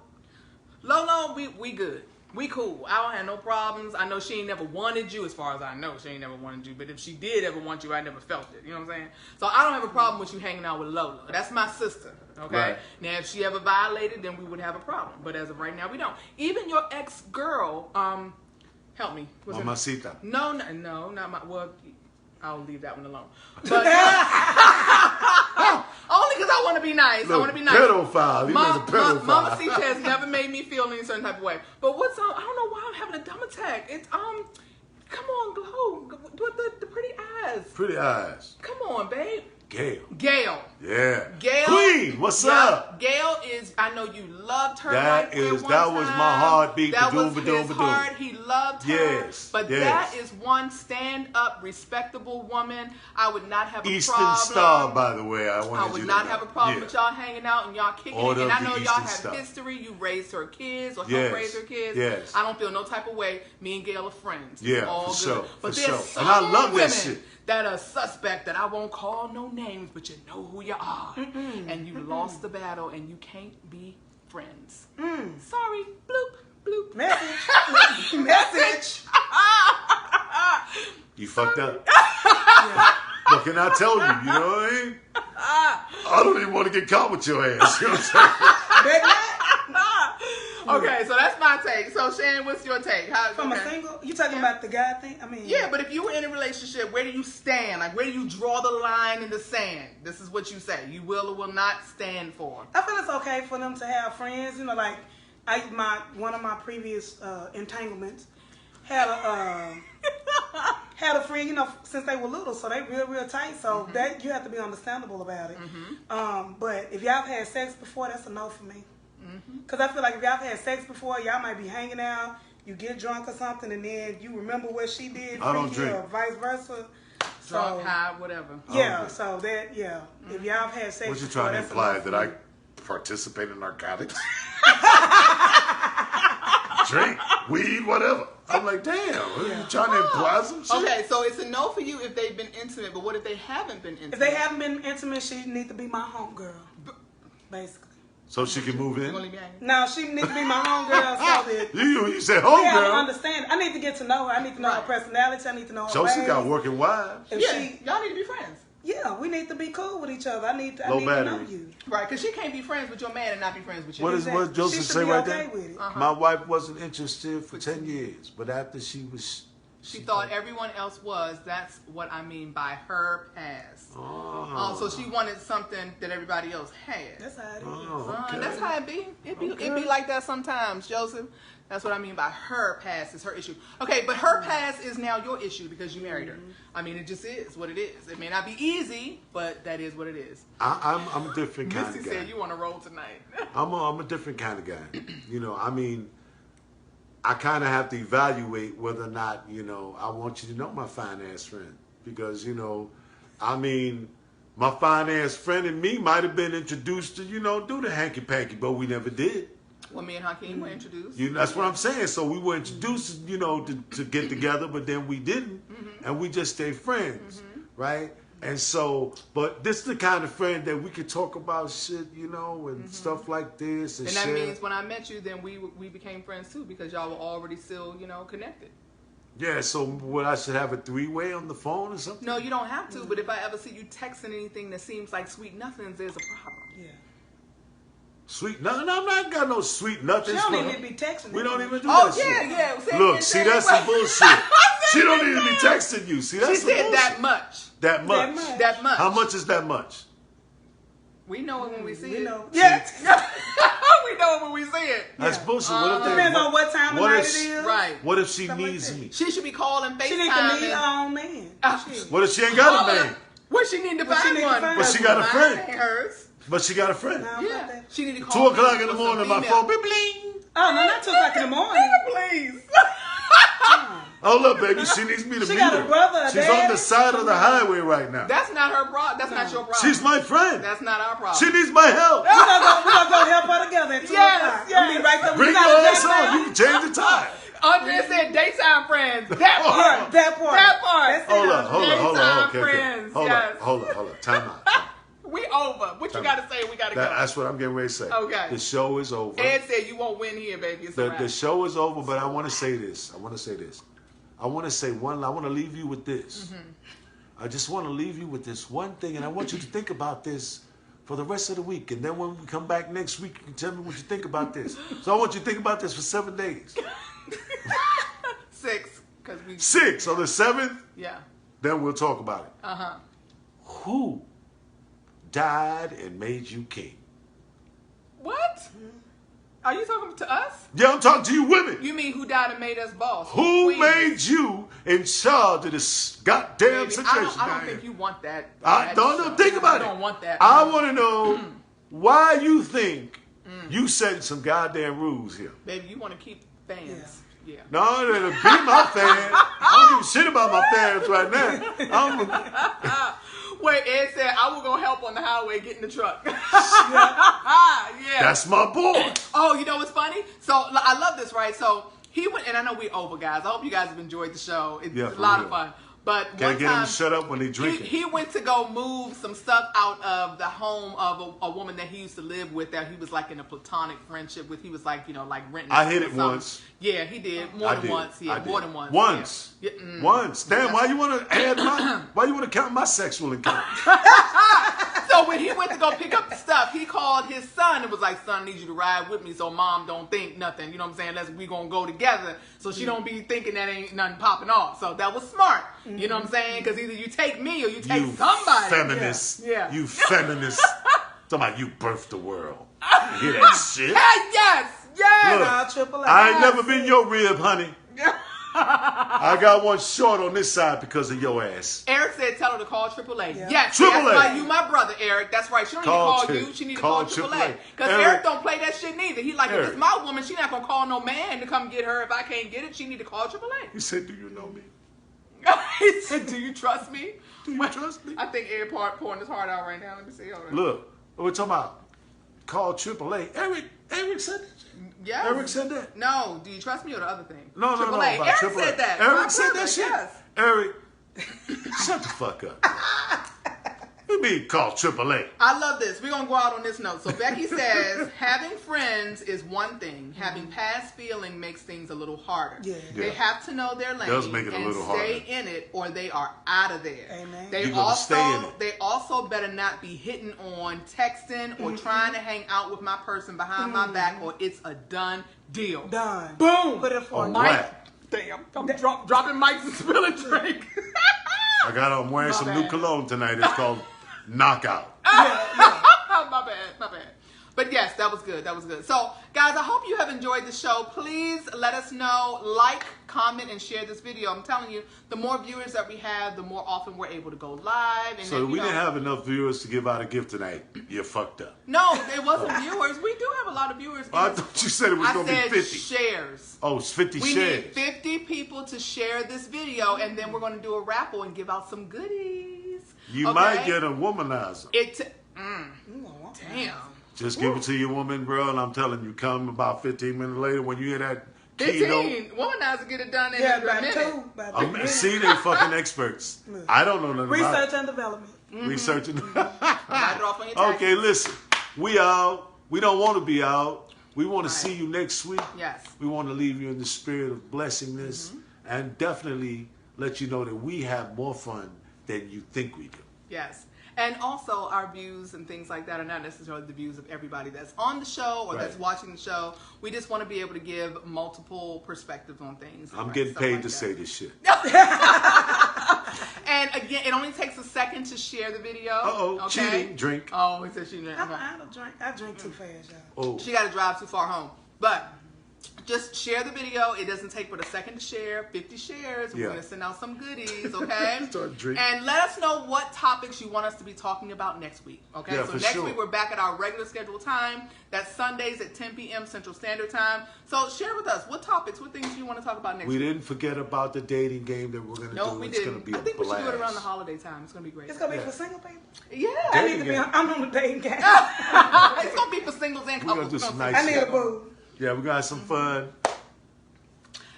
we good. We cool. I don't have no problems. I know she ain't never wanted you, as far as I know. She ain't never wanted you. But if she did ever want you, I never felt it. You know what I'm saying? So I don't have a problem with you hanging out with Lola. That's my sister. Okay? Right. Now, if she ever violated, then we would have a problem. But as of right now, we don't. Even your ex-girl, help me. What's her name? Mamacita. No, not my, well, I'll leave that one alone. But only because I want to be nice. I want to be nice. Pedophile. He was a pedophile. Mamacita has never made me feel any certain type of way. But what's I don't know why I'm having a dumb attack. It's come on, Glow, with the pretty eyes. Pretty eyes. Come on, babe. Gail. Yeah. Gail. Queen, what's up? Gail is, I know you loved her. That was my heartbeat. That was Ba-doom, his ba-doom, ba-doom. heart. He loved her. Yes, But yes. that is one stand-up, respectable woman. I would not have a Eastern problem. Star, by the way. I would you not to have a know. problem Yeah. with y'all hanging out and y'all kicking Order it. And of I know the y'all Eastern have Star. history. You raised her kids or Yes, helped raise her kids. yes. I don't feel no type of way. Me and Gail are friends. It's Yeah, all for good. sure, But for there's sure. some And I love that women shit. that are suspect that I won't call no names, but you know who you are. And you lost the battle and you can't be friends. Sorry. Bloop, bloop. Message. You fucked up. What can I tell you? You know what I mean? I don't even want to get caught with your ass. You know what I'm saying? Okay, so that's my take. So Shannon, what's your take? From a single? You talking about the guy thing? I mean, Yeah, but if you were in a relationship, where do you stand? Like, where do you draw the line in the sand? This is what you say. You will or will not stand for. I feel it's okay for them to have friends. You know, like one of my previous entanglements had a friend. You know, since they were little, so they real tight. So that you have to be understandable about it. But if y'all have had sex before, that's a no for me. Because I feel like if y'all have had sex before, y'all might be hanging out, you get drunk or something, and then you remember what she did, I don't freaky, drink. or vice versa. Drunk, So high, whatever. yeah, so that if y'all have had sex What you before, trying to that's a imply? no for That I me. participate in narcotics? Drink, weed, whatever. I'm like, damn, are you trying to imply some shit? Okay, so it's a no for you if they've been intimate, but what if they haven't been intimate? If they haven't been intimate, she need to be my homegirl, basically. So she can move You gonna in? leave me hanging? No, she needs to be my homegirl so that You said we have an homegirl. understanding. I need to get to know her. I need to know her Right. personality. I need to know her Josie ways. got working wives. If Yeah, y'all need to be friends. we need to be cool with each other. I need to Low know battery. you. Right, because she can't be friends with your man and not be friends with you. What Exactly. Joseph She should say be right okay there? with it. My wife wasn't interested for 10 years, but after she was She thought everyone else was. That's what I mean by her past. Oh. So she wanted something that everybody else had. That's how it is. Oh, okay. That's how it be. It be like that sometimes, Joseph. That's what I mean by her past is her issue. Okay, but her past is now your issue because you married her. I mean, it just is what it is. It may not be easy, but that is what it is. I'm a different kind Missy of guy. said you want to roll tonight. I'm a different kind of guy. You know, I mean, I kind of have to evaluate whether or not, you know, I want you to know my fine ass friend. Because, you know, I mean, my fine ass friend and me might have been introduced to, you know, do the hanky panky, but we never did. Well, me and Hakeem were introduced. That's what I'm saying. So we were introduced, you know, to get together, but then we didn't, and we just stayed friends, right? And so, but this is the kind of friend that we could talk about shit, you know, and stuff like this. And that share. means when I met you, then we became friends too because y'all were already still, you know, connected. Yeah, so what, I should have a three-way on the phone or something? No, you don't have to, but if I ever see you texting anything that seems like sweet nothings, there's a problem. Yeah. Sweet nothing? I'm not got no sweet nothing. She don't even be texting. We don't even do Oh, that shit. yeah. Say Look, it, see, say that's it. some bullshit. She don't even be texting you. See, She that's some said bullshit. that much. That much. That much. How much is that much? We know it when we see We it. know. Yeah. We know it when we see it. That's Yeah. bullshit. What if they- Depends on what time of what night if- it is. Right. What if she Something like needs that. me? She should be calling FaceTime. She needs to meet her own man. Shit. What if she ain't got a Calling- man? What she need to What she find need to one? find? But she got a Mine friend. ain't hers. But she got a friend. No, fuck Yeah. that. She need to 2 call o'clock me in the with some morning, my female. phone, bling, bling. Oh, no, not 2 o'clock in the morning. Please. Oh, look, baby, she needs me to She meet got her. a brother, a She's dad. on the side of the highway right now. That's not her problem. That's not your problem. She's my friend. That's not our problem. She needs my help. We're gonna go help her together at 2 Yes, o'clock. yes. I'll be right there. Bring We your got a ass date on. You can change the time. Andrea said daytime friends. That part. Yeah, that part. That part. That's it. Hold on. Daytime Okay. friends, Hold yes. on. Time out. We over. What you got to say? We got to go. That's what I'm getting ready to say. Okay. The show is over. Ed said you won't win here, baby. It's a wrap. The show is over, but I want to say this. I want to leave you with this. Mm-hmm. I just want to leave you with this one thing, and I want you to think about this for the rest of the week. And then when we come back next week, you can tell me what you think about this. So I want you to think about this for 7 days. 6. 'Cause we 6 on the 7th, Yeah. then we'll talk about it. Uh-huh. Who died and made you king? What? Are you talking to us? Yeah, I'm talking to you women. You mean who died and made us boss? Who Queens. made you in charge of this goddamn Baby, situation? I don't down think here? you want that. I that don't show. know. Think about it. I don't want that. I want to know why you think you setting some goddamn rules here. Baby, you want to keep fans. Yeah. No, it'll be my fans. I don't give a shit about my fans right now. Wait, Ed said, I will go help on the highway, get in the truck. Yeah. That's my boy. Oh, you know what's funny? So, I love this, right? So, he went, and I know we're over, guys. I hope you guys have enjoyed the show. It's Yeah, a for lot real. of fun. But Can't one get him time, to shut up when they drinking. he went to go move some stuff out of the home of a woman that he used to live with that he was like in a platonic friendship with. He was like, you know, like renting. I hit it something. once. Yeah, he did. More I than did. once. Yeah, I did. more than once. Once. Yeah. Yeah, Once. Damn, why you want to add my? Why you want to count my sexual encounter? So when he went to go pick up the stuff, he called his son and was like, son, I need you to ride with me so mom don't think nothing. You know what I'm saying? We gonna go together so she don't be thinking that ain't nothing popping off. So that was smart. You know what I'm saying? Because either you take me or you take You somebody. feminist. Yeah. You feminist. Talking about you birthed the world. You hear that shit? Yes! Yes! Look, Nah, triple A. I ain't never been your rib, honey. I got one short on this side because of your ass. Eric said tell her to call AAA. Yeah. Yes, AAA. that's why you my brother, Eric. That's right. She don't need to call Tri- you. She need to call call AAA. AAA. Because Eric- Eric don't play that shit neither. He like, if Eric. it's my woman, she not going to call no man to come get her. If I can't get it, she need to call AAA. He said, do you know me? He said, do you trust me? Do you trust me? I think Ed pouring his heart out right now. Let me see. Hold on. Look, we're talking about call AAA. Eric said that. Yes. Eric said that. No, do you trust me or the other thing? No. AAA. About Eric AAA. said that. My Eric said brother, that shit. Yes. Eric, shut the fuck up. You mean call AAA? I love this. We're going to go out on this note. So Becky says, having friends is one thing. Having past feeling makes things a little harder. Yeah. They Yeah. have to know their lane Does make it a and little stay harder. in it or they are out of there. Amen. They You gotta stay in it. They also better not be hitting on texting or trying to hang out with my person behind my back or it's a done deal. Done. Boom. Put it for Oh, a wow. Mike. Damn. I'm dropping mics and spilling drink. I'm wearing some new bad. cologne tonight. It's called Knockout. My bad. But yes, that was good. So, guys, I hope you have enjoyed the show. Please let us know, like, comment, and share this video. I'm telling you, the more viewers that we have, the more often we're able to go live. And So then, we didn't have enough viewers to give out a gift tonight. You're fucked up. No, it wasn't viewers. We do have a lot of viewers. I thought you said it was going to be 50. Shares. Oh, it's 50 We shares. need 50 people to share this video, and then we're going to do a raffle and give out some goodies. You might get a womanizer. Damn. Just give it to your woman, bro, and I'm telling you, come about 15 minutes later when you hear that 15. keynote. Womanizer get it done in Yeah, a about minute. 2. See, they fucking experts. I don't know nothing about Research and development. it. Researching. Write it off on your taxes. Okay, listen. We out. We don't want to be out. We want to Right. see you next week. Yes. We want to leave you in the spirit of blessingness and definitely let you know that we have more fun than you think we do. Yes. And also, our views and things like that are not necessarily the views of everybody that's on the show or that's watching the show. We just want to be able to give multiple perspectives on things. I'm getting paid to say this shit. And again, it only takes a second to share the video. Uh-oh, okay? cheating, drink. Oh, it says cheating. Okay. I don't drink. I drink too fast, y'all. Oh, She got to drive too far home. But just share the video. It doesn't take but a second to share. 50 shares. We're Yeah. going to send out some goodies, okay? Start drinking. And let us know what topics you want us to be talking about next week, okay? Yeah, so for next sure. week we're back at our regular scheduled time. That's Sundays at 10 p.m. Central Standard Time. So share with us what topics, what things you want to talk about next we week. didn't forget about the dating game that we're going to No, do. we It's didn't. going to be I a think we should do it blast. around the holiday time. It's going to be great. It's gonna be for single people. Yeah. I need to be. I'm on the dating game. It's going to be for singles and We're couples. going to do some We're nice I need shit. a boo. Yeah, we got some fun.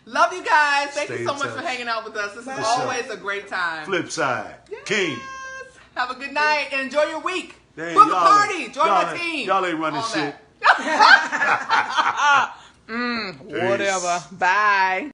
Love you guys. Thank Stay you so in much touch. for hanging out with us. This is For always a great time. Flip side. Yes. King. Have a good night and enjoy your week. Dang, Book a y'all party. ain't- Join y'all my ain't- team. y'all ain't running All shit. that. Whatever. Bye.